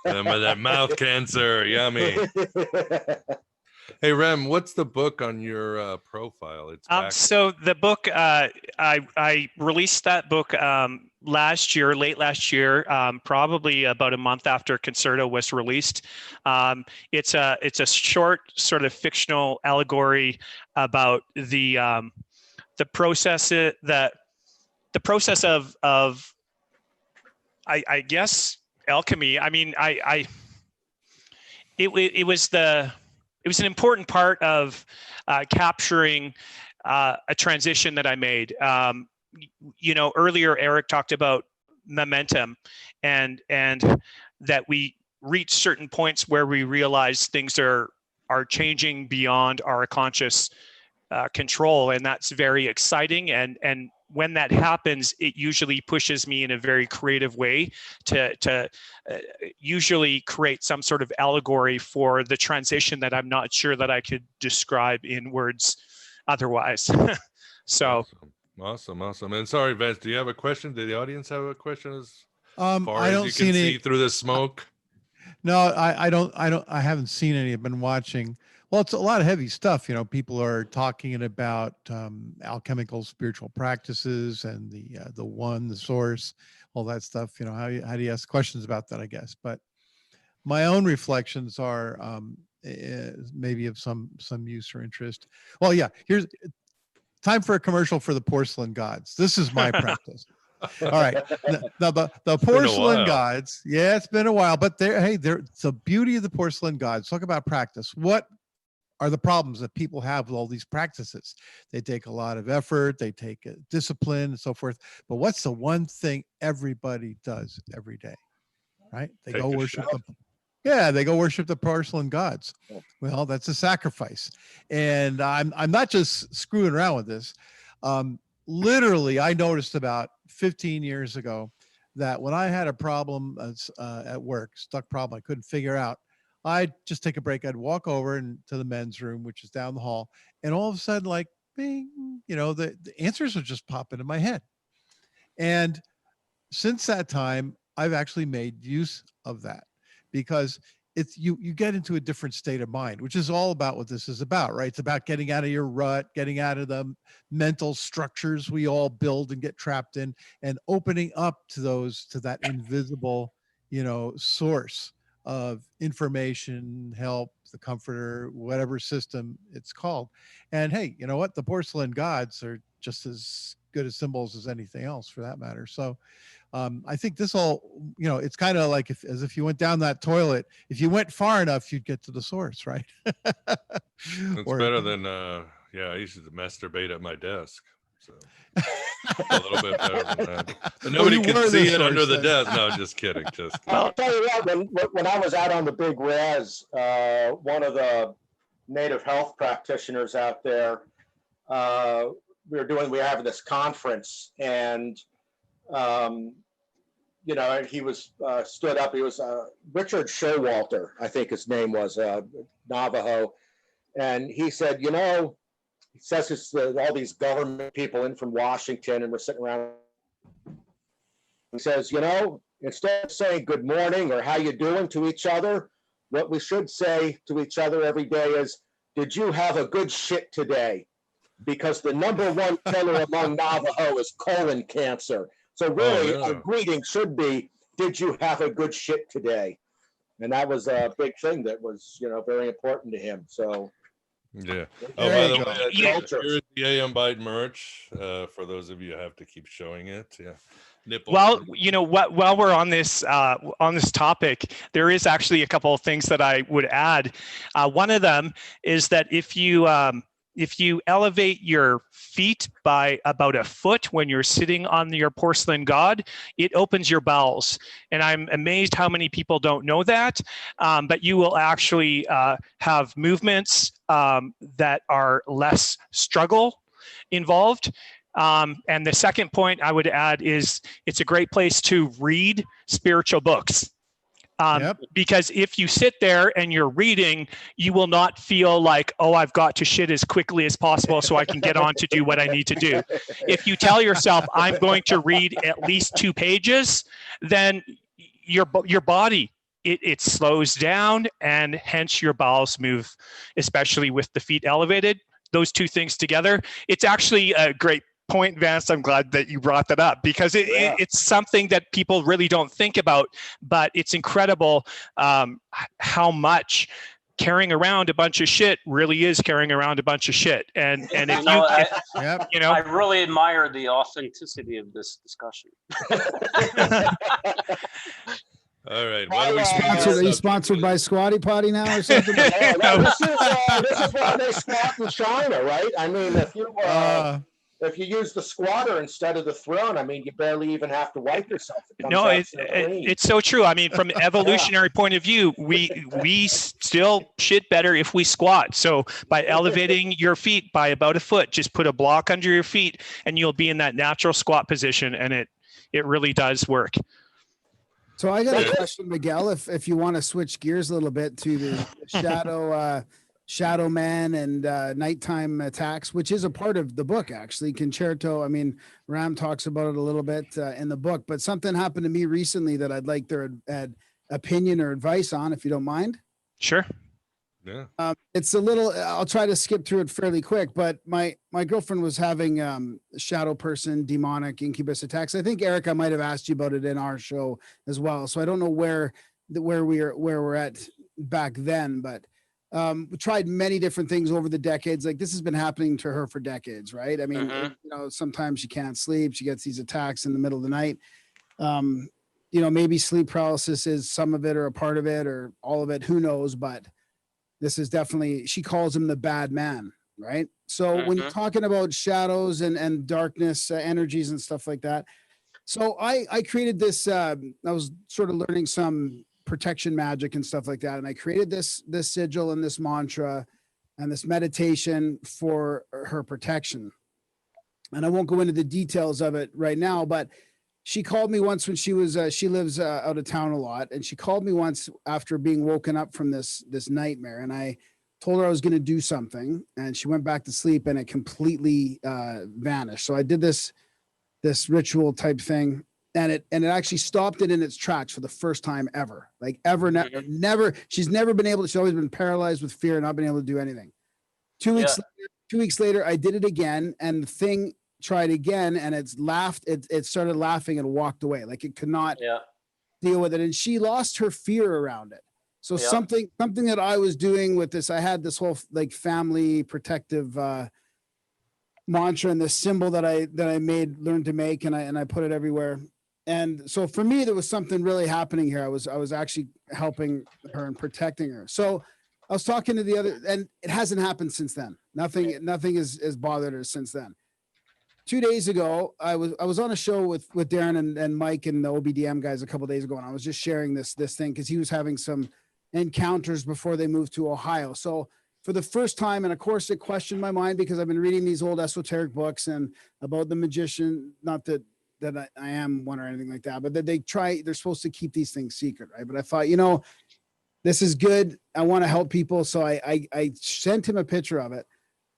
that mouth cancer, yummy. Hey Rem, what's the book on your profile? It's back. So the book, I released that book late last year, probably about a month after Concerto was released. It's a short sort of fictional allegory about the process of I guess alchemy. I mean, it was an important part of capturing a transition that I made. Earlier Erik talked about momentum, and that we reach certain points where we realize things are changing beyond our conscious control, and that's very exciting. And when that happens, it usually pushes me in a very creative way to usually create some sort of allegory for the transition that I'm not sure that I could describe in words otherwise. So awesome. And sorry, Vance, do you have a question? Did the audience have a question as far I don't as you can see through the smoke? No, I haven't seen any. I've been watching. Well, it's a lot of heavy stuff. People are talking about alchemical spiritual practices and the one, the source, all that stuff. How do you ask questions about that, I guess. But my own reflections are maybe of some use or interest. Well, yeah, here's time for a commercial for the porcelain gods. This is my practice. All right. The porcelain gods. Yeah, it's been a while, but they're the beauty of the porcelain gods. Talk about practice. What are the problems that people have with all these practices? They take a lot of effort, they take discipline and so forth. But what's the one thing everybody does every day? Right? They go worship the porcelain gods. Well, that's a sacrifice. And I'm not just screwing around with this. Literally, I noticed about 15 years ago that when I had a problem at work, stuck problem I couldn't figure out, I'd just take a break. I'd walk over and to the men's room, which is down the hall. And all of a sudden, like, bing, the answers would just pop into my head. And since that time, I've actually made use of that, because it's you get into a different state of mind, which is all about what this is about, right? It's about getting out of your rut, getting out of the mental structures we all build and get trapped in, and opening up to that invisible, source of information, help, the comforter, whatever system it's called. And hey, you know what? The porcelain gods are just as good as symbols as anything else, for that matter. So I think this all, it's kind of like as if you went down that toilet. If you went far enough, you'd get to the source, right? It's better than I used to masturbate at my desk. So a little bit better than that. But nobody can see it under the desk. No, just kidding. I'll tell you what, when I was out on the big res, one of the native health practitioners out there, we were having this conference, and he was stood up. He was Richard Showalter, I think his name was, Navajo. And he said, he says it's all these government people in from Washington, and we're sitting around. He says, instead of saying good morning or how you doing to each other, what we should say to each other every day is, did you have a good shit today? Because the number one killer among Navajo is colon cancer. So really, our greeting should be, did you have a good shit today? And that was a big thing that was, very important to him. So, yeah. Oh, by the way, here's the AM Bite merch. For those of you who have to keep showing it. Yeah. Nipples. Well, while we're on this topic, there is actually a couple of things that I would add. One of them is that if you elevate your feet by about a foot when you're sitting on your porcelain god, it opens your bowels. And I'm amazed how many people don't know that, but you will actually have movements that are less struggle involved. And the second point I would add is it's a great place to read spiritual books. Because if you sit there and you're reading, you will not feel like, oh, I've got to shit as quickly as possible so I can get on to do what I need to do. If you tell yourself, I'm going to read at least 2 pages, then your body, it slows down, and hence your bowels move, especially with the feet elevated. Those two things together, it's actually a great point, Vance. I'm glad that you brought that up, because it's something that people really don't think about, but it's incredible how much carrying around a bunch of shit really is carrying around a bunch of shit. And if I really admire the authenticity of this discussion. All right. Are you sponsored by Squatty Potty now or something? This is why they squat in China, right? I mean, if you use the squatter instead of the throne, I mean, you barely even have to wipe yourself. It's so true. I mean, from an evolutionary point of view, we still shit better if we squat. So by elevating your feet by about a foot, just put a block under your feet and you'll be in that natural squat position, and it really does work. So I got a question, Miguel, if you want to switch gears a little bit to the shadow man and nighttime attacks, which is a part of the book, actually. Concerto, I mean, Ram talks about it a little bit in the book, but something happened to me recently that I'd like their opinion or advice on, if you don't mind. Sure. Yeah. It's a little, I'll try to skip through it fairly quick, but my girlfriend was having shadow person, demonic incubus attacks. I think, Erik, I might have asked you about it in our show as well. So I don't know where we're at back then, but we tried many different things over the decades. Like, this has been happening to her for decades, right? I mean, sometimes she can't sleep. She gets these attacks in the middle of the night. Maybe sleep paralysis is some of it or a part of it or all of it, who knows, but this is definitely, she calls him the bad man, right? So when you're talking about shadows and darkness, energies and stuff like that. So I created this, I was sort of learning some protection magic and stuff like that. And I created this sigil and this mantra and this meditation for her protection. And I won't go into the details of it right now, but she called me once when she lives out of town a lot. And she called me once after being woken up from this nightmare. And I told her I was going to do something, and she went back to sleep, and it completely vanished. So I did this ritual type thing, and it actually stopped it in its tracks for the first time ever. Like ever, never. She's never been able to. She's always been paralyzed with fear and not been able to do anything. 2 weeks. Yeah. 2 weeks later, I did it again, and the thing tried again, and it's laughed. It started laughing and walked away. Like it could not deal with it, and she lost her fear around it. So something that I was doing with this, I had this whole like family protective mantra and this symbol that I learned to make, and I put it everywhere. And so for me, there was something really happening here. I was actually helping her and protecting her. So I was talking to the other, and it hasn't happened since then. Nothing has bothered her since then. 2 days ago, I was on a show with Darren and Mike and the OBDM guys a couple of days ago, and I was just sharing this thing because he was having some encounters before they moved to Ohio. So for the first time, and of course it questioned my mind because I've been reading these old esoteric books and about the magician, not that I am one or anything like that, but that they're supposed to keep these things secret, right? But I thought, this is good. I want to help people. So I sent him a picture of it.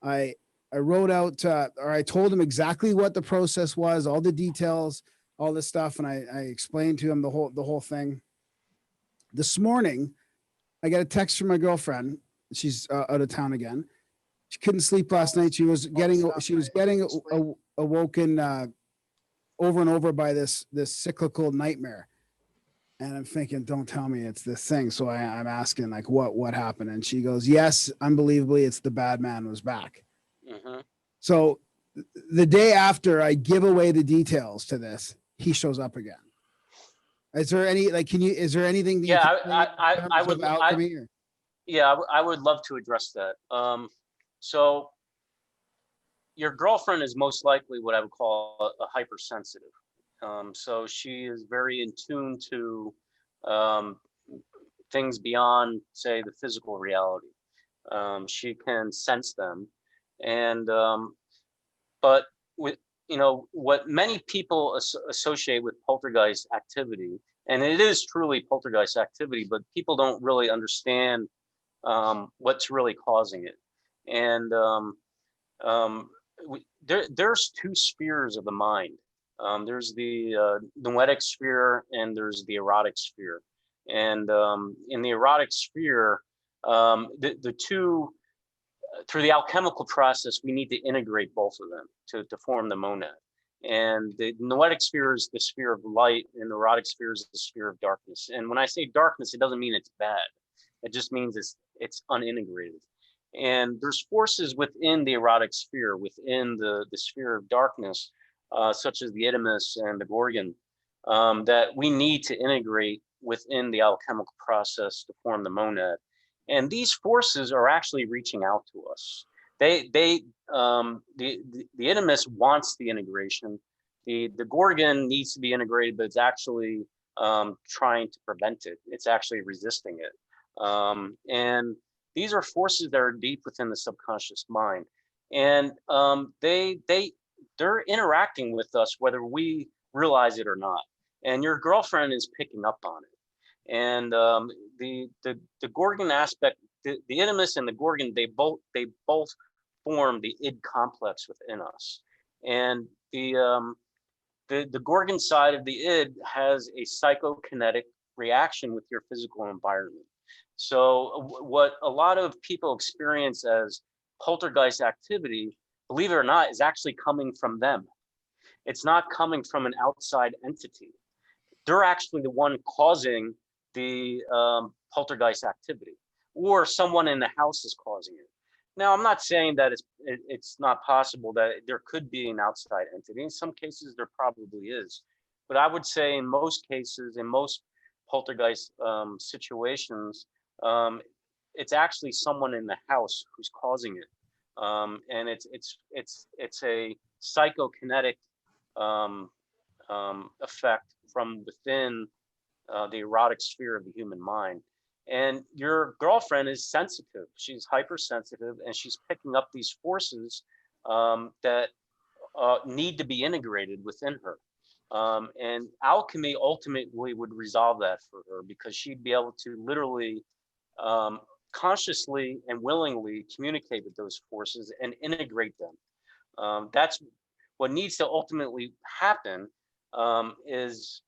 I wrote out, or I told him exactly what the process was, all the details, all this stuff. And I explained to him the whole thing. This morning, I got a text from my girlfriend. She's out of town again. She couldn't sleep last night. She was getting awoken over and over by this cyclical nightmare. And I'm thinking, don't tell me it's this thing. So I'm asking like, what happened? And she goes, yes, unbelievably, it's the bad man was back. So the day after I give away the details to this, he shows up again. Is there any, like, is there anything? I would, alchemy I would love to address that. So your girlfriend is most likely what I would call a hypersensitive. So she is very in tune to things beyond, say, the physical reality. She can sense them. And, but with, what many people associate with poltergeist activity, and it is truly poltergeist activity, but people don't really understand what's really causing it. And there's two spheres of the mind. There's the noetic sphere and there's the erotic sphere. And in the erotic sphere, the two, through the alchemical process, we need to integrate both of them to form the monad. And the noetic sphere is the sphere of light, and the erotic sphere is the sphere of darkness. And when I say darkness, it doesn't mean it's bad. It just means it's unintegrated. And there's forces within the erotic sphere, within the sphere of darkness, such as the Idamus and the Gorgon, that we need to integrate within the alchemical process to form the monad. And these forces are actually reaching out to us. The Idamus wants the integration. The Gorgon needs to be integrated, but it's actually trying to prevent it. It's actually resisting it. And these are forces that are deep within the subconscious mind. And they're interacting with us whether we realize it or not. And your girlfriend is picking up on it. And the Gorgon aspect, the Idamus and the Gorgon, they both form the id complex within us. And the Gorgon side of the id has a psychokinetic reaction with your physical environment. So what a lot of people experience as poltergeist activity, believe it or not, is actually coming from them. It's not coming from an outside entity. They're actually the one causing the poltergeist activity, or someone in the house is causing it. Now, I'm not saying that it's not possible that there could be an outside entity. In some cases, there probably is. But I would say in most cases, in most poltergeist situations, it's actually someone in the house who's causing it. And it's a psychokinetic effect from within the erotic sphere of the human mind. And your girlfriend is sensitive. She's hypersensitive, and she's picking up these forces that need to be integrated within her. And alchemy ultimately would resolve that for her, because she'd be able to literally consciously and willingly communicate with those forces and integrate them. That's what needs to ultimately happen. Is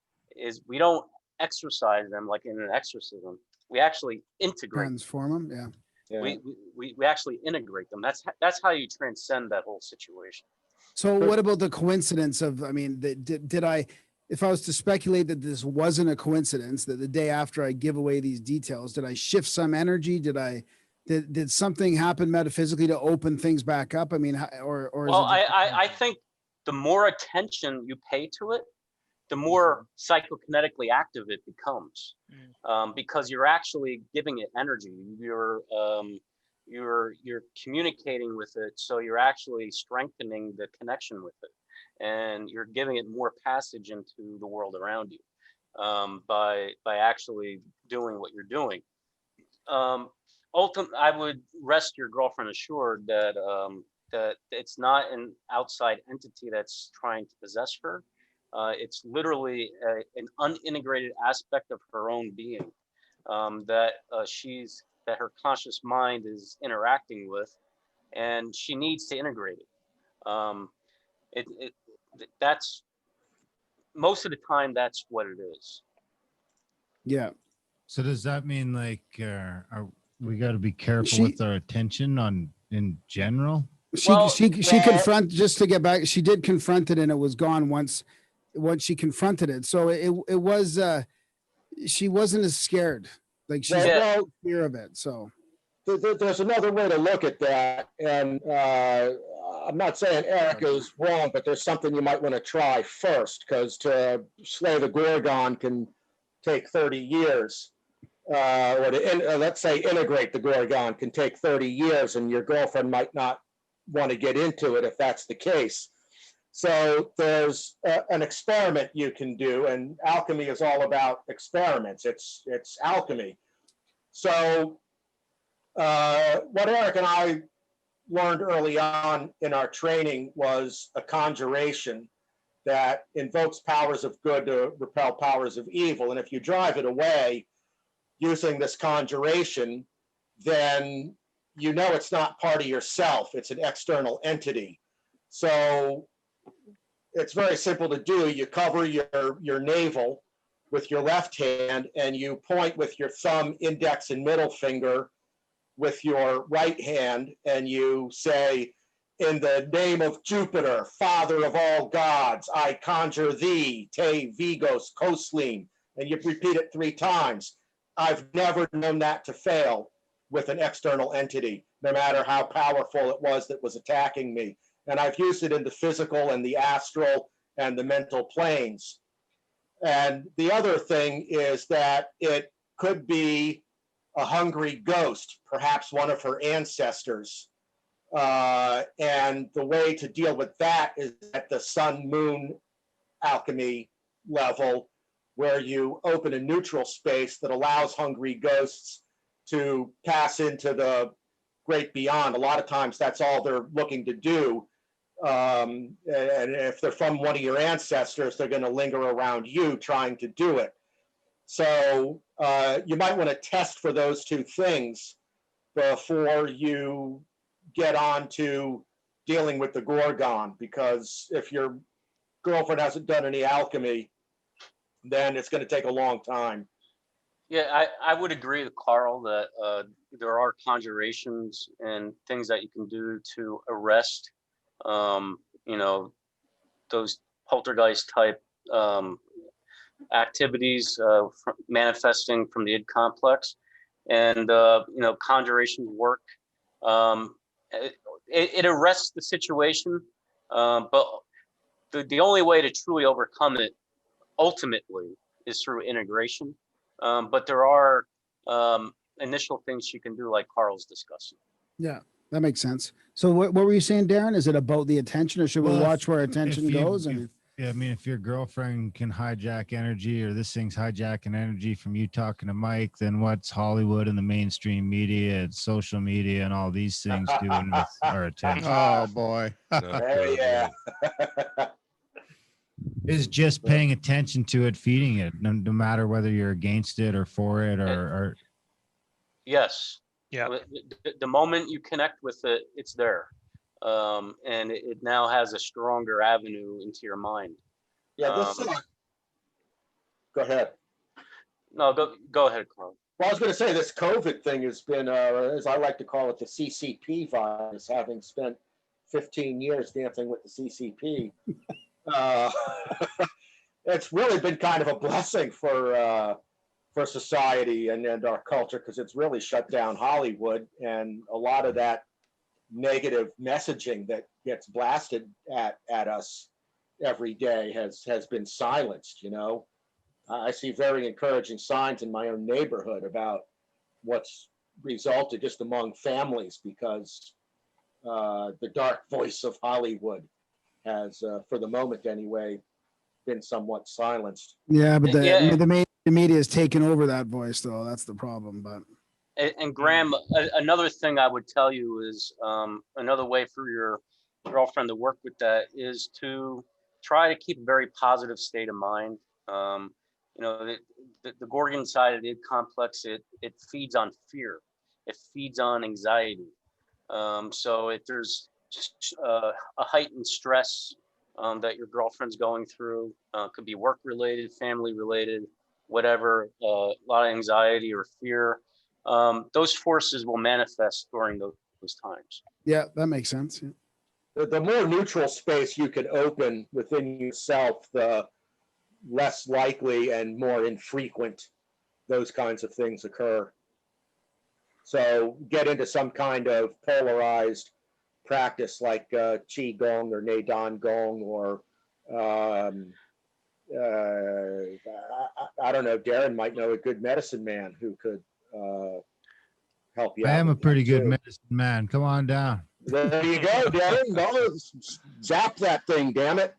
we don't exorcise them like in an exorcism. We actually integrate. Transform them. Yeah. Yeah. We actually integrate them. That's how you transcend that whole situation. So what about the coincidence of, I mean, did I, if I was to speculate that this wasn't a coincidence, that the day after I give away these details, did I shift some energy? Did something happen metaphysically to open things back up? I mean, or Well, I think the more attention you pay to it, the more psychokinetically active it becomes, because you're actually giving it energy. You're communicating with it, so you're actually strengthening the connection with it, and you're giving it more passage into the world around you, by actually doing what you're doing. Ultimately, I would rest your girlfriend assured that that it's not an outside entity that's trying to possess her. It's literally an unintegrated aspect of her own being, that her conscious mind is interacting with, and she needs to integrate it. That's most of the time, that's what it is. Yeah. So does that mean like we got to be careful with our attention in general? She confront, just to get back, she did confront it and it was gone once she confronted it. So it was she wasn't as scared. Like she's no fear of it. So there's another way to look at that, and I'm not saying Erik is wrong, but there's something you might want to try first, because to slay the Gorgon can take 30 years. Or to let's say integrate the Gorgon can take 30 years, and your girlfriend might not want to get into it if that's the case. So there's an experiment you can do, and alchemy is all about experiments. It's alchemy. So what Erik and I learned early on in our training was a conjuration that invokes powers of good to repel powers of evil. And if you drive it away using this conjuration, then you know it's not part of yourself. It's an external entity. So it's very simple to do. You cover your navel with your left hand, and you point with your thumb, index, and middle finger with your right hand, and you say, "In the name of Jupiter, father of all gods, I conjure thee, te vigos koslein," and you repeat it 3 times. I've never known that to fail with an external entity, no matter how powerful it was that was attacking me. And I've used it in the physical and the astral and the mental planes. And the other thing is that it could be a hungry ghost, perhaps one of her ancestors. And the way to deal with that is at the sun-moon alchemy level, where you open a neutral space that allows hungry ghosts to pass into the great beyond. A lot of times that's all they're looking to do. And if they're from one of your ancestors, they're going to linger around you trying to do it. So you might want to test for those 2 things before you get on to dealing with the Gorgon, because if your girlfriend hasn't done any alchemy, then it's going to take a long time. Yeah, I would agree with Carl that there are conjurations and things that you can do to arrest, those poltergeist type activities manifesting from the id complex, and conjurations work. It arrests the situation, but the only way to truly overcome it ultimately is through integration. But there are initial things you can do, like Carl's discussing. yeah, that makes sense. So what were you saying, Darren? Is it about the attention, or should we watch where attention goes? Yeah, I mean, if your girlfriend can hijack energy, or this thing's hijacking energy from you talking to Mike, then what's Hollywood and the mainstream media and social media and all these things doing with our attention? Oh boy. Yeah. Is just paying attention to it, feeding it, no matter whether you're against it or for it or Yes. Yeah. The moment you connect with it, it's there. And it now has a stronger avenue into your mind. Yeah, this. Go ahead. No, go ahead, Carl. Well, I was going to say this COVID thing has been, as I like to call it, the CCP virus. Having spent 15 years dancing with the CCP, it's really been kind of a blessing for society and our culture, because it's really shut down Hollywood, and a lot of that negative messaging that gets blasted at us every day has been silenced. You know, I see very encouraging signs in my own neighborhood about what's resulted just among families, because the dark voice of Hollywood has, for the moment anyway, been somewhat silenced. Yeah, but Yeah. the media has taken over that voice, though. That's the problem. But And Graham, another thing I would tell you is another way for your girlfriend to work with that is to try to keep a very positive state of mind. You know, the Gorgon side of the id complex, it feeds on fear. It feeds on anxiety. So if there's just a heightened stress that your girlfriend's going through, could be work related, family related, whatever, a lot of anxiety or fear, those forces will manifest during those times. yeah, that makes sense. Yeah. The more neutral space you can open within yourself, the less likely and more infrequent those kinds of things occur. So get into some kind of polarized practice like Qi Gong or Neidan Gong, or I don't know, Darren might know a good medicine man who could help you out. I am a with pretty that, good too. medicine man. Come on down. There you go, Darren. No, zap that thing, damn it.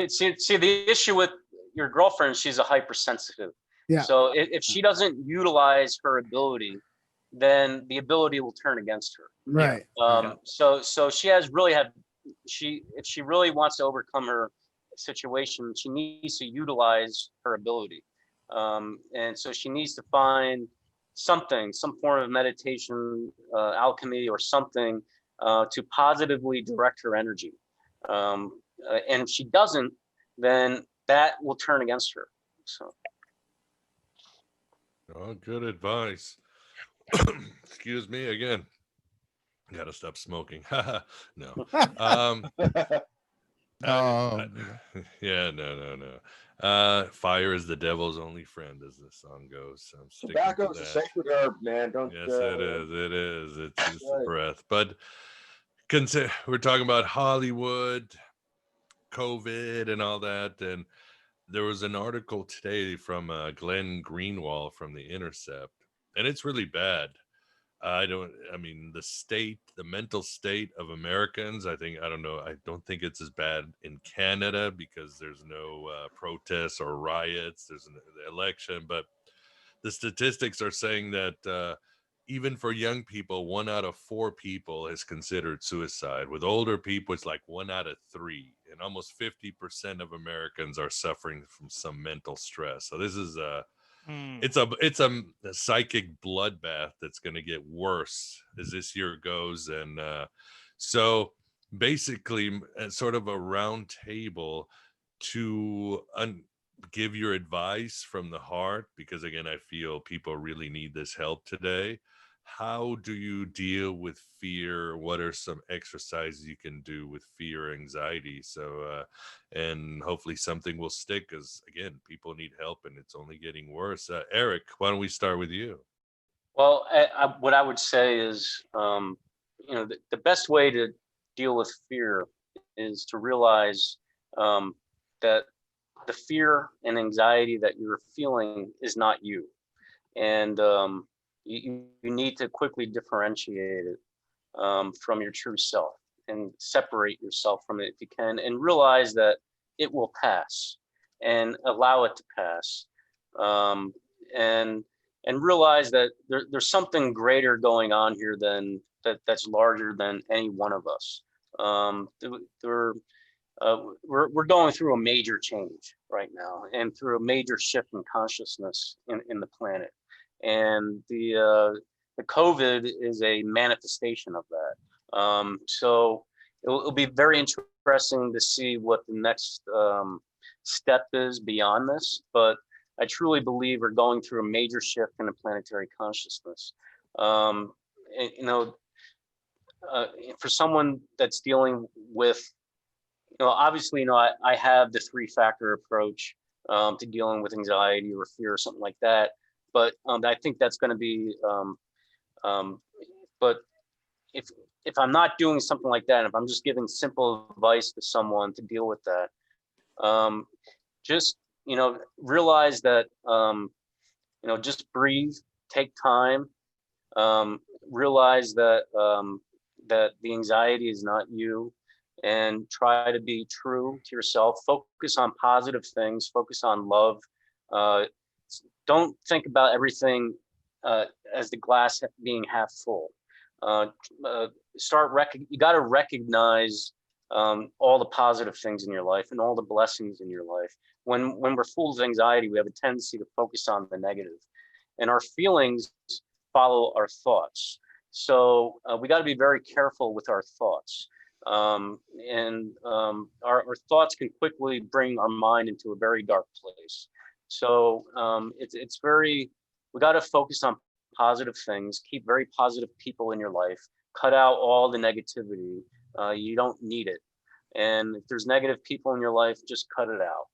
See, the issue with your girlfriend, she's a hypersensitive. Yeah. So if she doesn't utilize her ability, then the ability will turn against her. Right. So she if she really wants to overcome her situation, she needs to utilize her ability. And so she needs to find some form of meditation, alchemy, or something to positively direct her energy. And if she doesn't, then that will turn against her. So. Oh, good advice. Excuse me again. Gotta stop smoking. No. Oh, Yeah, no. Fire is the devil's only friend, as the song goes. So I'm sticking to Tobacco is a that. sacred herb, man. Don't. Yes, it is. It is. It's just a right. breath. But we're talking about Hollywood, COVID, and all that. And there was an article today from Glenn Greenwald from The Intercept, and it's really bad. I mean, the mental state of Americans, I don't think it's as bad in Canada because there's no protests or riots. There's an election, but the statistics are saying that even for young people, 1 out of 4 people is considered suicide. With older people, it's like 1 out of 3, and almost 50% of Americans are suffering from some mental stress. So this is it's a psychic bloodbath that's going to get worse as this year goes. And so basically sort of a round table to give your advice from the heart, because again, I feel people really need this help today. How do you deal with fear? What are some exercises you can do with fear, anxiety? So, and hopefully something will stick, because again, people need help and it's only getting worse. Erik, why don't we start with you? Well, what I would say is, the best way to deal with fear is to realize that the fear and anxiety that you're feeling is not you. And you need to quickly differentiate it from your true self and separate yourself from it if you can, and realize that it will pass and allow it to pass. And realize that there's something greater going on here that's larger than any one of us. we're going through a major change right now, and through a major shift in consciousness in the planet, and the COVID is a manifestation of that. So it'll be very interesting to see what the next step is beyond this, but I truly believe we're going through a major shift in the planetary consciousness. And, for someone that's dealing with, obviously, I have the 3-factor approach to dealing with anxiety or fear or something like that. But I think that's going to be, but if I'm not doing something like that, if I'm just giving simple advice to someone to deal with that, just, realize that, just breathe, take time, realize that, that the anxiety is not you, and try to be true to yourself. Focus on positive things, focus on love. Don't think about everything as the glass being half full. You got to recognize all the positive things in your life and all the blessings in your life. When we're full of anxiety, we have a tendency to focus on the negative, and our feelings follow our thoughts. So we got to be very careful with our thoughts. And our thoughts can quickly bring our mind into a very dark place. So we got to focus on positive things, keep very positive people in your life, cut out all the negativity. You don't need it. And if there's negative people in your life, just cut it out.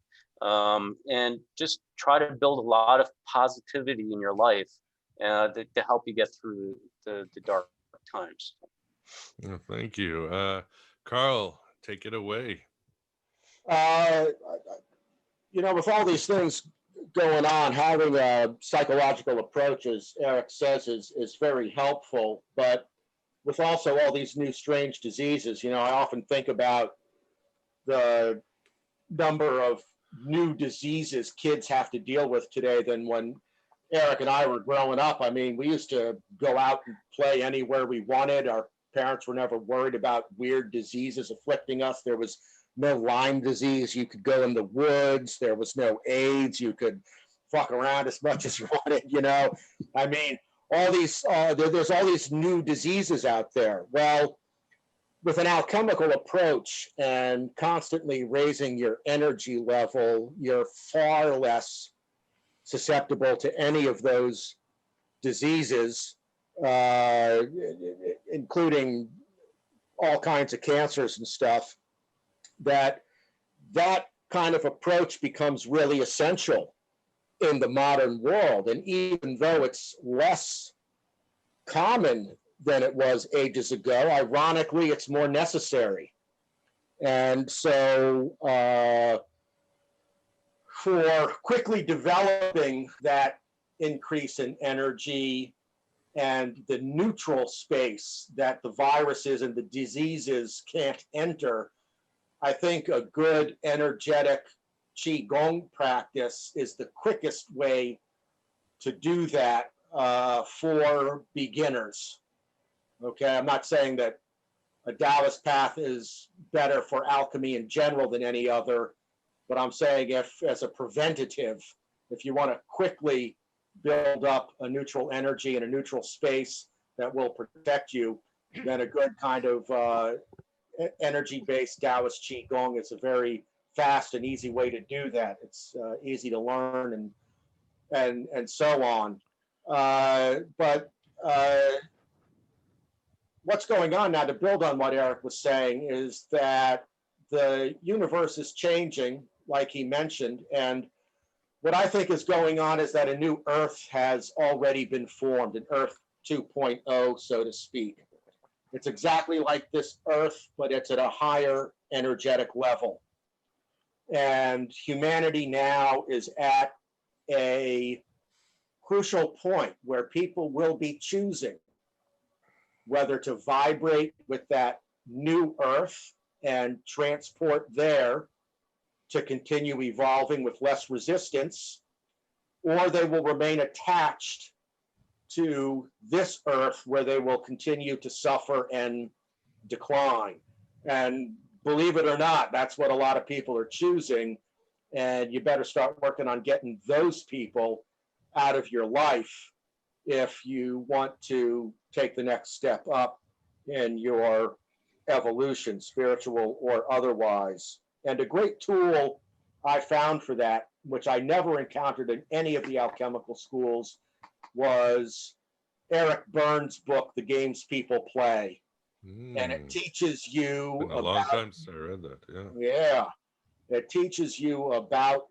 And just try to build a lot of positivity in your life to help you get through the dark times. Well, thank you. Carl, take it away. With all these things going on, having a psychological approach, as Erik says, is very helpful. But with also all these new strange diseases, I often think about the number of new diseases kids have to deal with today than when Erik and I were growing up. I mean, we used to go out and play anywhere we wanted. Our parents were never worried about weird diseases afflicting us. There was no Lyme disease. You could go in the woods. There was no AIDS. You could fuck around as much as you wanted, I mean, all these, there's all these new diseases out there. Well, with an alchemical approach and constantly raising your energy level, you're far less susceptible to any of those diseases, including all kinds of cancers and stuff. That kind of approach becomes really essential in the modern world. And even though it's less common than it was ages ago, ironically, it's more necessary. And so for quickly developing that increase in energy and the neutral space that the viruses and the diseases can't enter, I think a good energetic Qigong practice is the quickest way to do that for beginners. Okay, I'm not saying that a Taoist path is better for alchemy in general than any other, but I'm saying if, as a preventative, if you want to quickly build up a neutral energy and a neutral space that will protect you, then a good kind of energy-based Taoist Qigong is a very fast and easy way to do that. It's easy to learn and so on. But what's going on now, to build on what Erik was saying, is that the universe is changing, like he mentioned, and what I think is going on is that a new Earth has already been formed, an Earth 2.0, so to speak. It's exactly like this Earth, but it's at a higher energetic level. And humanity now is at a crucial point where people will be choosing whether to vibrate with that new Earth and transport there to continue evolving with less resistance, or they will remain attached to this Earth where they will continue to suffer and decline. And believe it or not, that's what a lot of people are choosing. And you better start working on getting those people out of your life if you want to take the next step up in your evolution, spiritual or otherwise. And a great tool I found for that, which I never encountered in any of the alchemical schools, was Eric Berne's book, The Games People Play. And it teaches you Been a long time since I read that. Yeah. Yeah, it teaches you about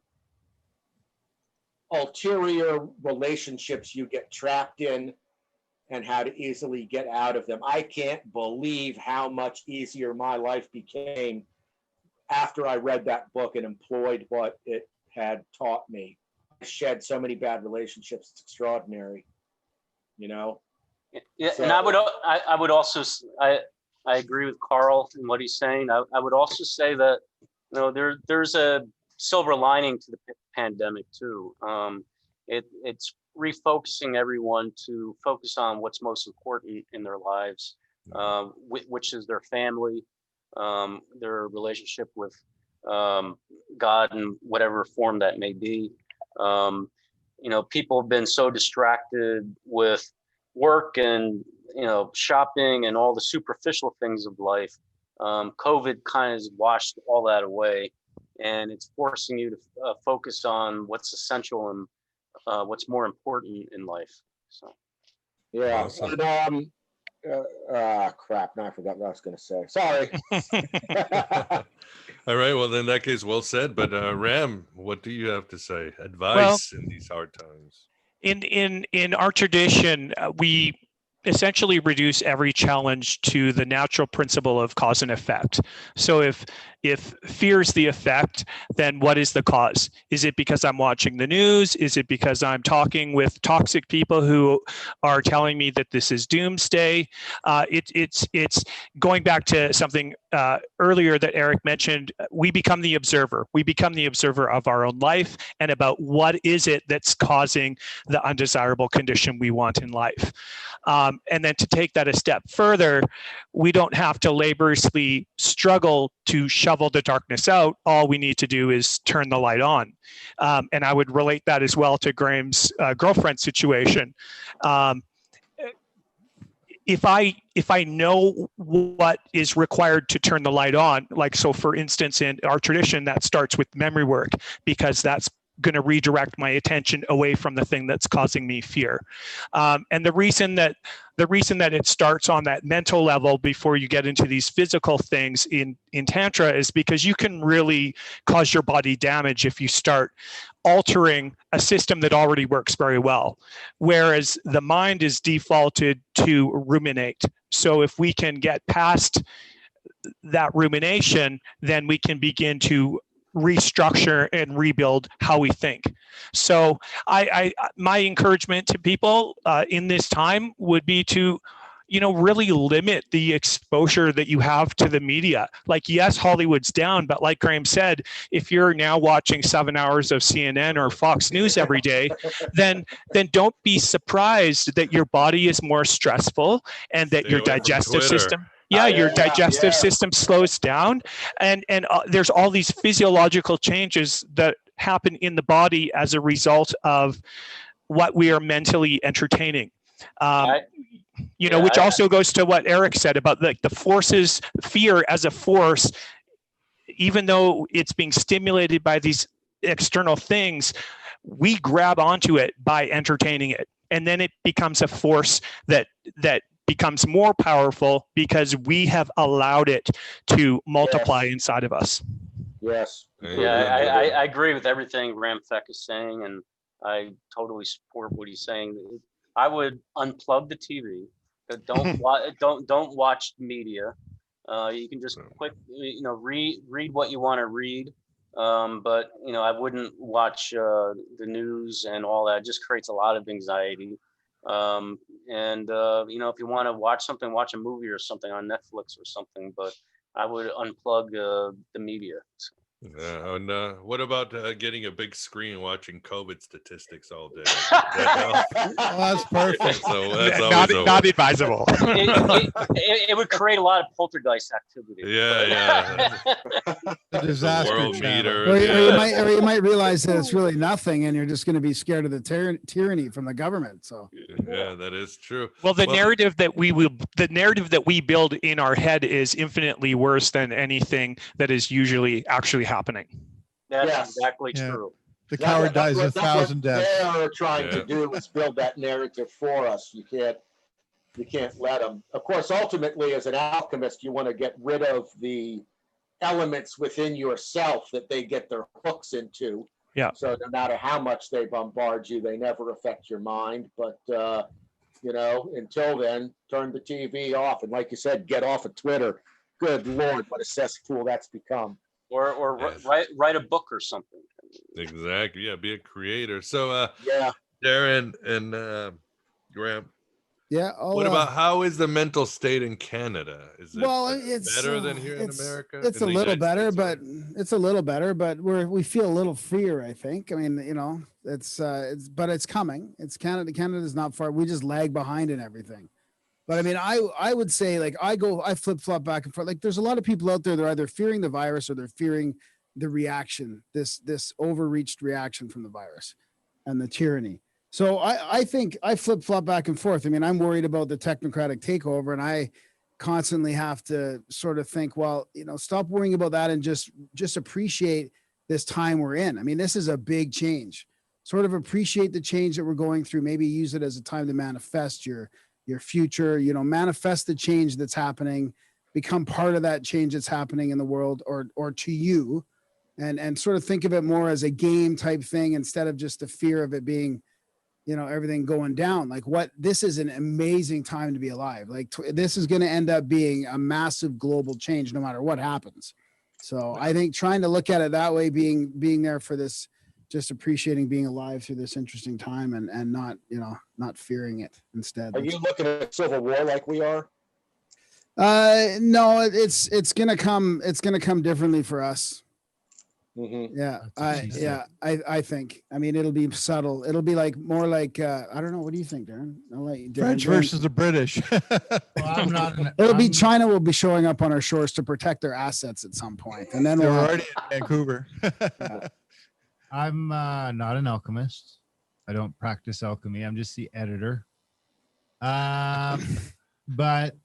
ulterior relationships you get trapped in and how to easily get out of them. I can't believe how much easier my life became after I read that book and employed what it had taught me. I shed so many bad relationships. It's extraordinary, you know? Yeah, So- and I would also, I agree with Carl and what he's saying. I would also say that, you know, there's a silver lining to the pandemic too. It's refocusing everyone to focus on what's most important in their lives, which is their family, their relationship with God in whatever form that may be. You know, people have been so distracted with work and, you know, shopping and all the superficial things of life. COVID kind of has washed all that away, and it's forcing you to focus on what's essential and what's more important in life. So, Yeah. Awesome. And, crap. Now I forgot what I was going to say. Sorry. All right. Well, in that case, well said. But Ram, what do you have to say? Advice in these hard times. In our tradition, we essentially reduce every challenge to the natural principle of cause and effect. So if fear is the effect, then what is the cause? Is it because I'm watching the news? Is it because I'm talking with toxic people who are telling me that this is doomsday? It's going back to something earlier that Erik mentioned. We become the observer. We become the observer of our own life and about what is it that's causing the undesirable condition we want in life. And then to take that a step further, we don't have to laboriously struggle to shovel the darkness out. All we need to do is turn the light on. And I would relate that as well to Graham's girlfriend situation. If I know what is required to turn the light on, like, so for instance, in our tradition, that starts with memory work, because that's going to redirect my attention away from the thing that's causing me fear. And the reason that it starts on that mental level before you get into these physical things in Tantra is because you can really cause your body damage if you start altering a system that already works very well. Whereas the mind is defaulted to ruminate. So if we can get past that rumination, then we can begin to restructure and rebuild how we think. So my encouragement to people in this time would be to, you know, really limit the exposure that you have to the media. Like, yes, Hollywood's down, but like Graham said, if you're now watching 7 hours of CNN or Fox News every day, then don't be surprised that your body is more stressful and that Stay your away from digestive Twitter. system, your digestive system slows down, and there's all these physiological changes that happen in the body as a result of what we are mentally entertaining. Which also goes to what Erik said about the forces, fear as a force, even though it's being stimulated by these external things, we grab onto it by entertaining it. And then it becomes a force that becomes more powerful because we have allowed it to multiply inside of us. Yes. Yeah, I agree with everything Ramfek is saying, and I totally support what he's saying. I would unplug the TV. Don't watch media. You can just read what you want to read. But I wouldn't watch the news and all that. It just creates a lot of anxiety. If you want to watch something, watch a movie or something on Netflix or something. But I would unplug the media. And what about getting a big screen watching COVID statistics all day? That help? Oh, that's perfect. So that's not, always not advisable. It would create a lot of poltergeist activity. Yeah, The disaster world channel. meter. Or you might realize that it's really nothing, and you're just going to be scared of the tyranny from the government. So Yeah, that is true. Well, the narrative that we build in our head is infinitely worse than anything that is usually actually happening. That's Yes. exactly Yeah. true. The coward dies a thousand deaths. They're trying Yeah. to do is build that narrative for us. You can't let them. Of course, ultimately, as an alchemist, you want to get rid of the elements within yourself that they get their hooks into. Yeah. So no matter how much they bombard you, they never affect your mind. But until then, turn the TV off, and like you said, get off of Twitter. Good Lord, what a cesspool that's become. Or Yes. write a book or something. Exactly. Yeah, be a creator. So Yeah. Darren and Graham, yeah. what about how is the mental state in Canada? Is it It's better than here in it's- America? It's In a the little United better, States, but sorry? it's a little better, but we feel a little freer, I think. I mean, but it's coming. It's Canada. Canada's not far. We just lag behind in everything. But I mean, I would say, like, I flip flop back and forth. Like, there's a lot of people out there that are either fearing the virus or they're fearing the reaction, this overreached reaction from the virus and the tyranny. So I think I flip flop back and forth. I mean, I'm worried about the technocratic takeover, and I constantly have to sort of think, well, stop worrying about that and just appreciate this time we're in. I mean, this is a big change. Sort of appreciate the change that we're going through. Maybe use it as a time to manifest your future, manifest the change that's happening, become part of that change that's happening in the world or to you, and sort of think of it more as a game type thing instead of just the fear of it being, everything going down. Like, this is an amazing time to be alive. Like, this is going to end up being a massive global change no matter what happens. So I think trying to look at it that way, being there for this, just appreciating being alive through this interesting time and not fearing it instead. Are you looking at civil war like we are? No, it's gonna come differently for us. Mm-hmm. Yeah, That's what she said. I think. I mean, it'll be subtle. It'll be like more like I don't know. What do you think, Darren? I'll let you. French Darren. versus the British. Well, I'm not. It'll be China will be showing up on our shores to protect their assets at some point, and then They're we'll already in Vancouver. I'm not an alchemist. I don't practice alchemy. I'm just the editor. But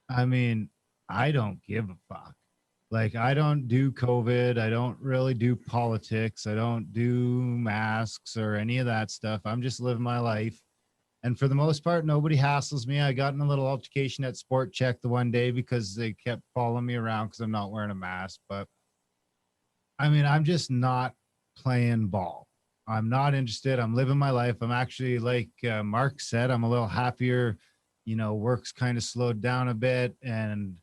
I mean, I don't give a fuck. Like, I don't do COVID. I don't really do politics. I don't do masks or any of that stuff. I'm just living my life. And for the most part, nobody hassles me. I got in a little altercation at Sport Check the one day because they kept following me around because I'm not wearing a mask. But I mean, I'm just not playing ball. I'm not interested. I'm living my life. I'm actually, like Mark said, I'm a little happier. Work's kind of slowed down a bit. And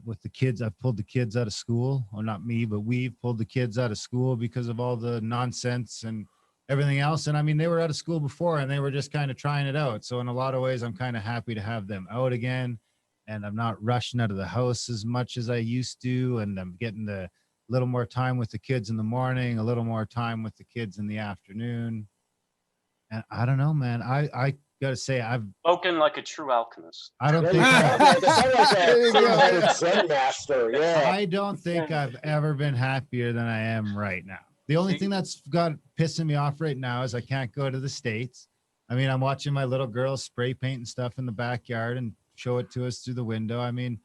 with the kids, I've pulled the kids out of school. Well, not me, but we've pulled the kids out of school because of all the nonsense and everything else. And I mean, they were out of school before and they were just kind of trying it out. So in a lot of ways, I'm kind of happy to have them out again. And I'm not rushing out of the house as much as I used to. And I'm getting a little more time with the kids in the morning, a little more time with the kids in the afternoon. And I don't know, man. I gotta say, I've Spoken like a true alchemist. I don't think Zen master. Yeah. I don't think I've ever been happier than I am right now. The only thing that's got pissing me off right now is I can't go to the States. I mean, I'm watching my little girls spray paint and stuff in the backyard and show it to us through the window. I mean,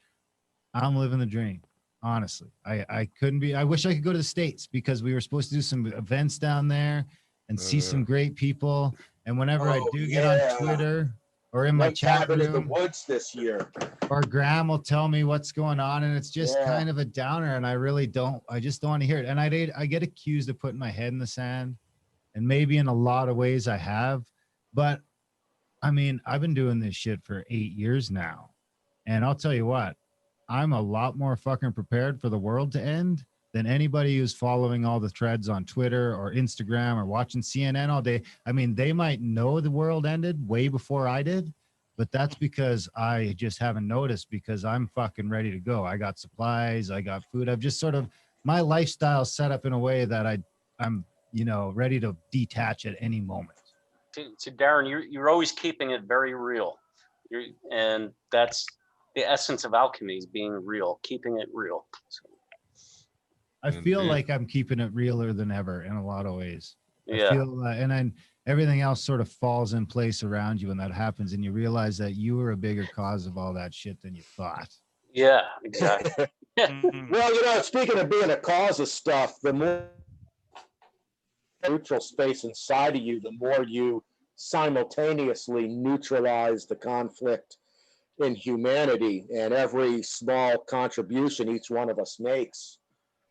I'm living the dream. Honestly, I couldn't be. I wish I could go to the States because we were supposed to do some events down there and see some great people. And whenever I do get on Twitter or in my chat Cabin in the room, woods this year. or Graham will tell me what's going on, and it's just kind of a downer. And I just don't want to hear it. And I get accused of putting my head in the sand, and maybe in a lot of ways I have. But I mean, I've been doing this shit for 8 years now, and I'll tell you what. I'm a lot more fucking prepared for the world to end than anybody who's following all the threads on Twitter or Instagram or watching CNN all day. I mean, they might know the world ended way before I did, but that's because I just haven't noticed because I'm fucking ready to go. I got supplies, I got food. I've just sort of my lifestyle set up in a way that I'm, you know, ready to detach at any moment. To Darren, you're always keeping it very real. And that's the essence of alchemy, is being real, keeping it real. So, I feel Indeed. like I'm keeping it realer than ever in a lot of ways. yeah. I feel, and then everything else sort of falls in place around you when that happens, and you realize that you were a bigger cause of all that shit than you thought. Yeah, exactly. Mhm. Well, you know, speaking of being a cause of stuff, the more neutral space inside of you, the more you simultaneously neutralize the conflict in humanity, and every small contribution each one of us makes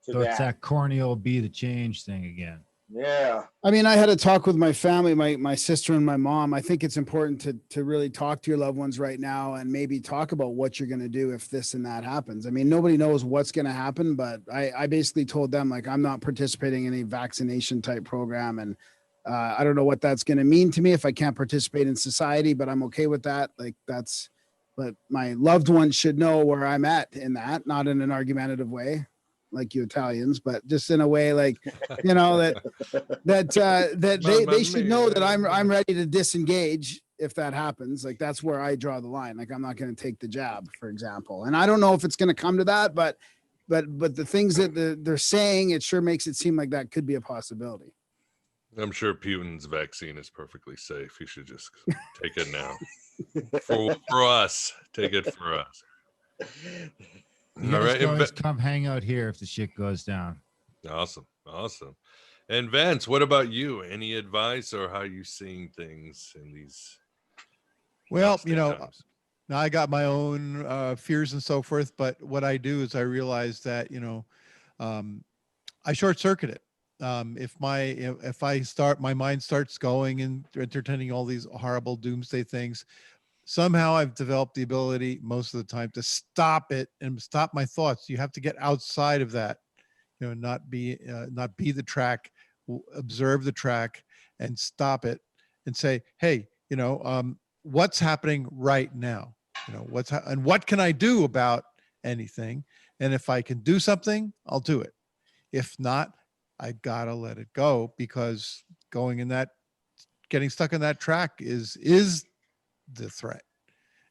to So it's that. that corny old be the change thing again. Yeah. I mean, I had a talk with my family, my sister and my mom. I think it's important to really talk to your loved ones right now and maybe talk about what you're going to do if this and that happens. I mean, nobody knows what's going to happen, but I basically told them, like, I'm not participating in a vaccination type program. And I don't know what that's going to mean to me if I can't participate in society, but I'm okay with that. Like, but my loved ones should know where I'm at in that, not in an argumentative way like you Italians, but just in a way like, you know, that they should know that I'm ready to disengage if that happens. Like, that's where I draw the line. Like, I'm not going to take the jab, for example. And I don't know if it's going to come to that, but the things that they're saying, it sure makes it seem like that could be a possibility. I'm sure Putin's vaccine is perfectly safe. You should just take it now. For us. Take it for us. You All guys right. can always come hang out here if the shit goes down. Awesome. And Vance, what about you? Any advice or how you seeing things in these? Well, constant you know, times? now I got my own fears and so forth, but what I do is I realize that, you know, I short circuit it. If my mind starts going and entertaining all these horrible doomsday things, somehow I've developed the ability most of the time to stop it and stop my thoughts. You have to get outside of that, you know, not be the track, observe the track and stop it and say, hey, you know, what's happening right now? You know, and what can I do about anything? And if I can do something, I'll do it. If not, I gotta let it go, because getting stuck in that track is the threat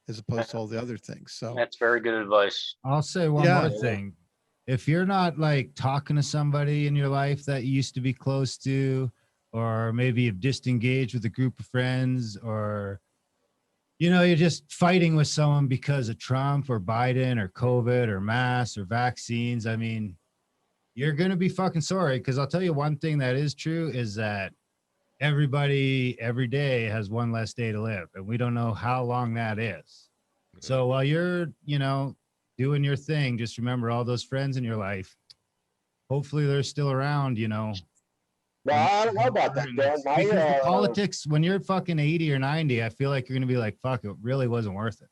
as opposed to all the other things. So That's very good advice. I'll say one Yeah. more thing. If you're not like talking to somebody in your life that you used to be close to, or maybe you've disengaged with a group of friends, or, you know, you're just fighting with someone because of Trump or Biden or COVID or masks or vaccines, I mean, you're going to be fucking sorry. Because I'll tell you one thing that is true is that everybody every day has one less day to live, and we don't know how long that is. So while you're, you know, doing your thing, just remember all those friends in your life. Hopefully they're still around, you know. Well, I don't know about that, Dan. Because the politics, when you're fucking 80 or 90, I feel like you're going to be like, fuck, it really wasn't worth it.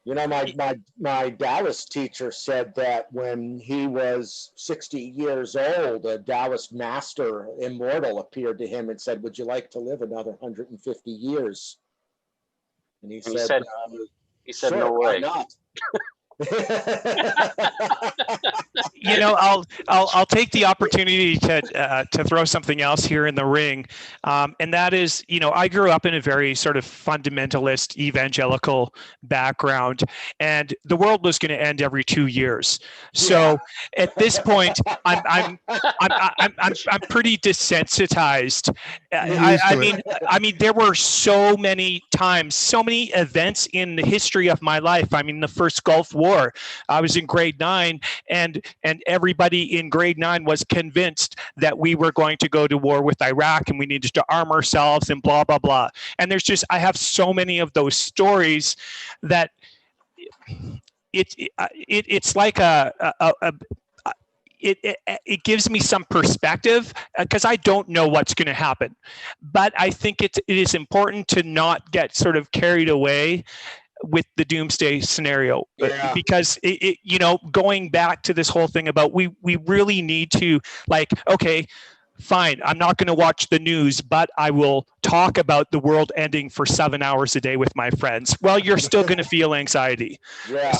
You know, my Taoist teacher said that when he was 60 years old, a Taoist master, immortal, appeared to him and said, "Would you like to live another 150 years?" And he said, Sure, "No way." Why not?" You know, I'll take the opportunity to throw something else here in the ring, and that is, you know, I grew up in a very sort of fundamentalist evangelical background, and the world was going to end every 2 years. So at this point, I'm pretty desensitized. I mean, there were so many times, so many events in the history of my life. I mean, the first Gulf War, I was in grade 9, and everybody in grade 9 was convinced that we were going to go to war with Iraq and we needed to arm ourselves and blah, blah, blah. And I have so many of those stories that it's like it gives me some perspective, because I don't know what's going to happen. But I think it is important to not get sort of carried away with the doomsday scenario, because you know, going back to this whole thing about we really need to, like, okay, fine, I'm not going to watch the news, but I will talk about the world ending for 7 hours a day with my friends. Well, you're still going to feel anxiety.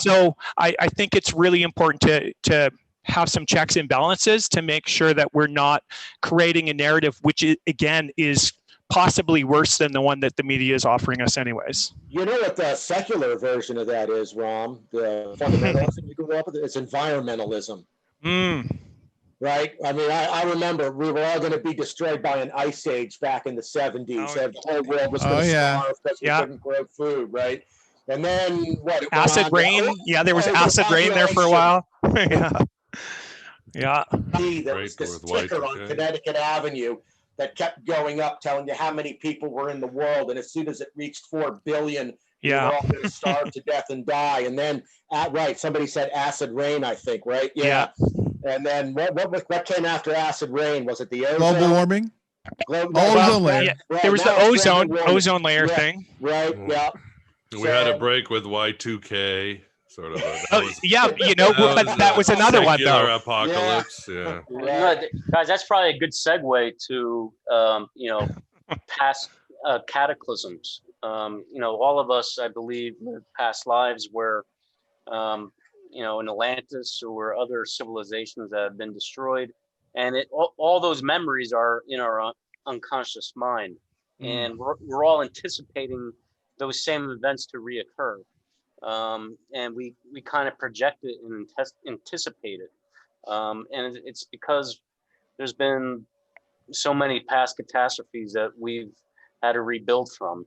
So I think it's really important to have some checks and balances to make sure that we're not creating a narrative which again is possibly worse than the one that the media is offering us anyways. You know what the secular version of that is, Rom? The fundamentalism you grew up with? It's environmentalism. Right? I mean, I remember we were all going to be destroyed by an ice age back in the 70s. Oh, The whole world was going to starve because we couldn't grow food, right? And then what? It went Acid on to- rain. Yeah, there was acid rain there for a while. Yeah. There was this ticker on Connecticut Avenue that kept going up, telling you how many people were in the world. And as soon as it reached 4 billion, we were all going to starve to death and die. And then, somebody said acid rain, I think, right? Yeah. And then what came after acid rain? Was it the ozone? Global warming? Ozone layer. Yeah. There was the ozone layer thing. Right, yeah. We had a break with Y2K, sort of. That was another one, though. Apocalypse, yeah. Guys, that's probably a good segue to, past cataclysms. All of us, I believe, live past lives where, in Atlantis or other civilizations that have been destroyed. And all those memories are in our unconscious mind. And we're all anticipating those same events to reoccur. And we kind of project it and anticipate it. And it's because there's been so many past catastrophes that we've had to rebuild from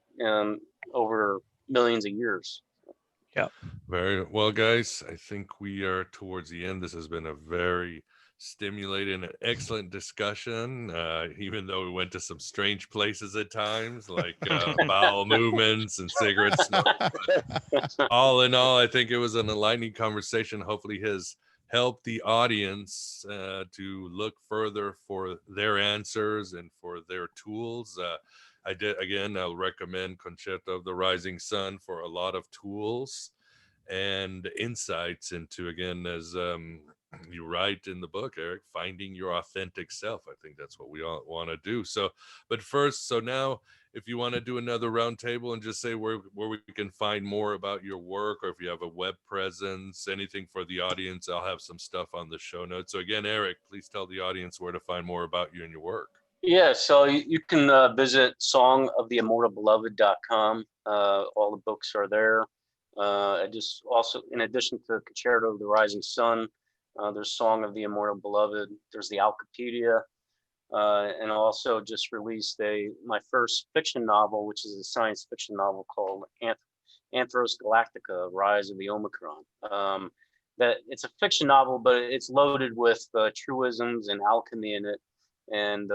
over millions of years. Yeah. Very well, guys. I think we are towards the end. This has been a very stimulating and excellent discussion, even though we went to some strange places at times, like bowel movements and cigarette smoke. But all in all, I think it was an enlightening conversation. Hopefully has helped the audience to look further for their answers and for their tools. I'll recommend Concerto of the Rising Sun for a lot of tools and insights into, again, as you write in the book, Erik, finding your authentic self. I think that's what we all want to do. So now, if you want to do another roundtable and just say where we can find more about your work, or if you have a web presence, anything for the audience, I'll have some stuff on the show notes. So again, Erik, please tell the audience where to find more about you and your work. Yeah, so you can visit songoftheImmortalBeloved.com. All the books are there. I just also, in addition to Concerto of the Rising Sun, there's Song of the Immortal Beloved. There's the Alchemical, and also just released my first fiction novel, which is a science fiction novel called Anthros Galactica: Rise of the Omicron. That it's a fiction novel, but it's loaded with truisms and alchemy in it. And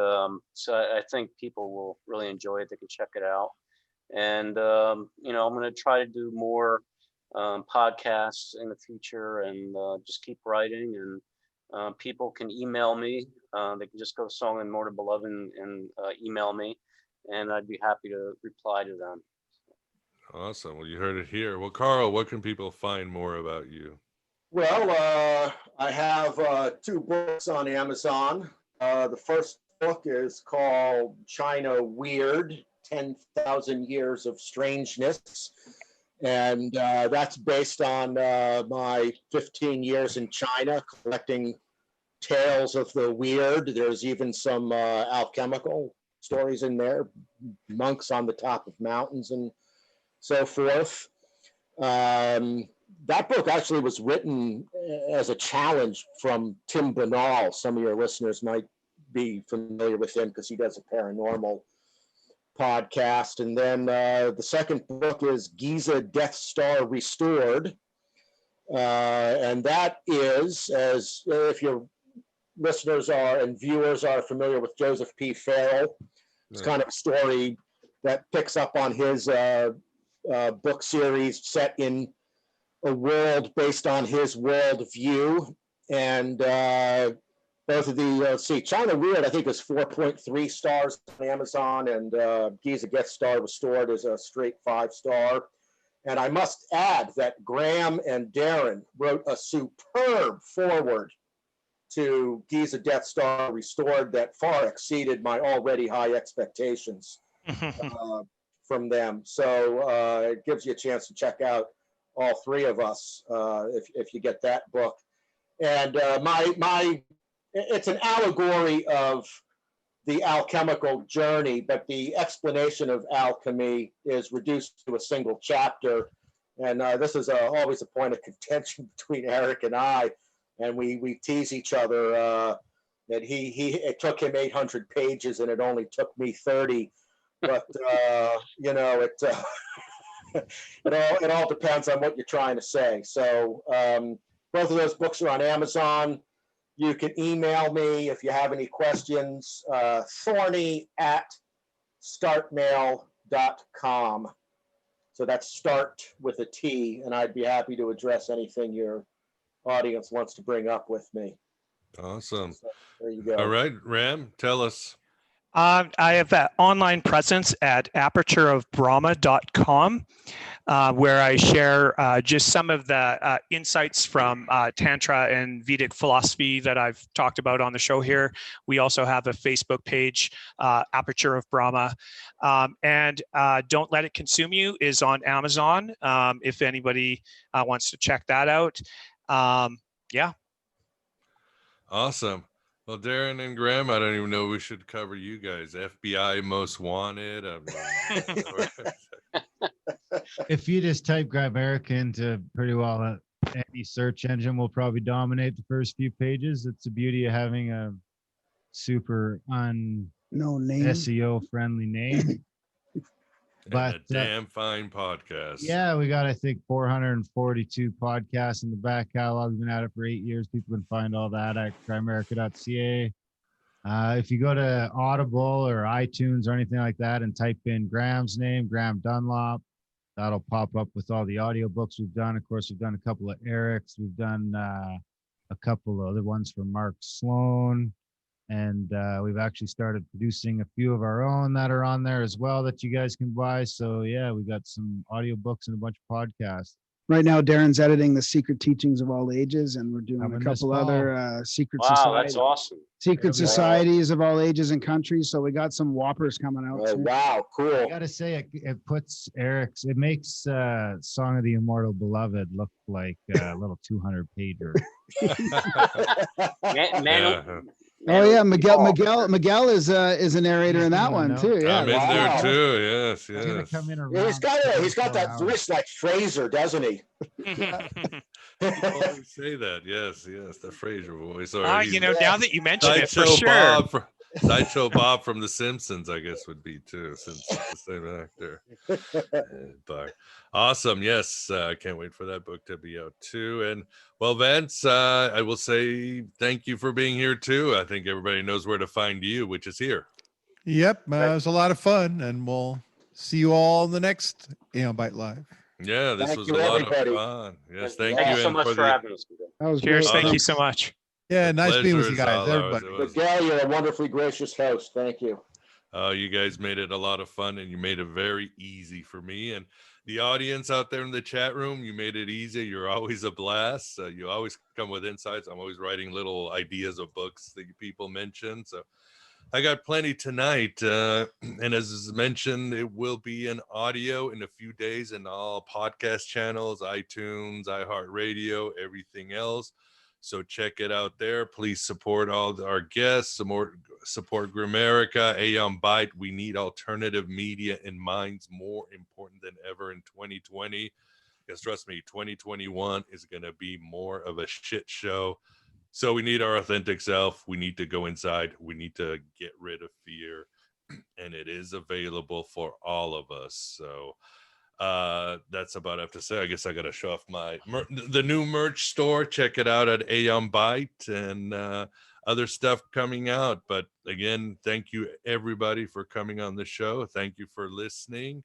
so I think people will really enjoy it. They can check it out. And, I'm going to try to do more podcasts in the future, and just keep writing. And people can email me. They can just go to Song of the Immortal Beloved and email me, and I'd be happy to reply to them. Awesome. Well, you heard it here. Well, Carl, what can people find more about you? Well, I have 2 books on Amazon. The first book is called China Weird, 10,000 Years of Strangeness. And that's based on my 15 years in China, collecting tales of the weird. There's even some alchemical stories in there, monks on the top of mountains and so forth. That book actually was written as a challenge from Tim Banal. Some of your listeners might be familiar with him because he does a paranormal podcast. And then the second book is Giza Death Star Restored. And that is, as if your listeners and viewers are familiar with Joseph P. Farrell, it's kind of a story that picks up on his book series set in a world based on his world view. And both of the, China Weird, I think, is 4.3 stars on Amazon, and Giza Death Star Restored is a straight 5-star. And I must add that Graham and Darren wrote a superb foreword to Giza Death Star Restored that far exceeded my already high expectations from them. So it gives you a chance to check out all 3 of us if you get that book. And it's an allegory of the alchemical journey, but the explanation of alchemy is reduced to a single chapter. And this is always a point of contention between Erik and I. And we tease each other that it took him 800 pages and it only took me 30. But, you know, it all depends on what you're trying to say. So both of those books are on Amazon. You can email me if you have any questions, thorny@startmail.com. So that's start with a T, and I'd be happy to address anything your audience wants to bring up with me. Awesome. So there you go. All right, Ram, tell us. I have that online presence at apertureofbrahma.com, where I share just some of the insights from Tantra and Vedic philosophy that I've talked about on the show here. We also have a Facebook page, Aperture of Brahma. And Don't Let It Consume You is on Amazon, if anybody wants to check that out. Yeah. Awesome. Well, Darren and Graham, I don't even know we should cover you guys. FBI Most Wanted. I mean, If you just type Gramerica into pretty well any search engine, will probably dominate the first few pages. It's the beauty of having a super No name. SEO friendly name. but a damn fine podcast. Yeah, we got, I think, 442 podcasts in the back catalog. We've been at it for 8 years. People can find all that at grimerica.ca. If you go to Audible or iTunes or anything like that and type in Graham's name, Graham Dunlop, that'll pop up with all the audiobooks we've done. Of course, we've done a couple of Eric's. We've done a couple of other ones for Mark Sloan. And we've actually started producing a few of our own that are on there as well that you guys can buy. So yeah, we got some audiobooks and a bunch of podcasts. Right now, Darren's editing The Secret Teachings of All Ages, and we're doing Coming a this couple fall. other secret Wow, that's awesome. secret societies of all ages and countries. So we got some whoppers coming out. Oh, soon. wow, cool. I gotta say, it puts Eric's, it makes Song of the Immortal Beloved look like a little 200-pager. Oh yeah, Miguel is a narrator in that one too. Yeah, I'm in there too. Yes, It's gonna yes. come in Yeah, he's got that hours. voice like Fraser, doesn't he? People always say that. Yes, the Fraser voice. Or You know, now that you mention it, for Sideshow sure. Sideshow Bob from The Simpsons, I guess, would be too, since it's the same actor. But awesome. Yes, I can't wait for that book to be out too. And well, Vance, I will say thank you for being here too. I think everybody knows where to find you, which is here. Yep, it was a lot of fun, and we'll see you all in the next Bite Live. Yeah, this Thank was you, a lot everybody. of fun. Yes, Thank thank you you. so And much for having us. That was Cheers. great. Thank you so much. Yeah, The nice being with pleasure you is guys, all ours. everybody. It was- Miguel, you're a wonderfully gracious host. Thank you. You guys made it a lot of fun, and you made it very easy for me. And the audience out there in the chat room, you made it easy. You're always a blast. You always come with insights. I'm always writing little ideas of books that people mention. So I got plenty tonight. And as mentioned, it will be an audio in a few days in all podcast channels, iTunes, iHeartRadio, everything else. So check it out there. Please support all our guests. Support Grimerica, Aeon Byte. We need alternative media in minds more important than ever in 2020. Because trust me, 2021 is going to be more of a shit show. So we need our authentic self. We need to go inside. We need to get rid of fear. And it is available for all of us. So that's about I have to say. I guess I got to show off the new merch store. Check it out at Aeon Byte and other stuff coming out. But again, thank you everybody for coming on the show. Thank you for listening,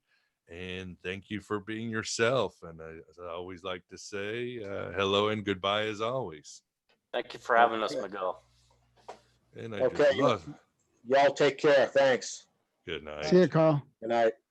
and thank you for being yourself. And as I always like to say, hello and goodbye as always. Thank you for having us, Miguel. And I Okay, just love. y'all take care. Thanks. Good night. See you, Carl. Good night.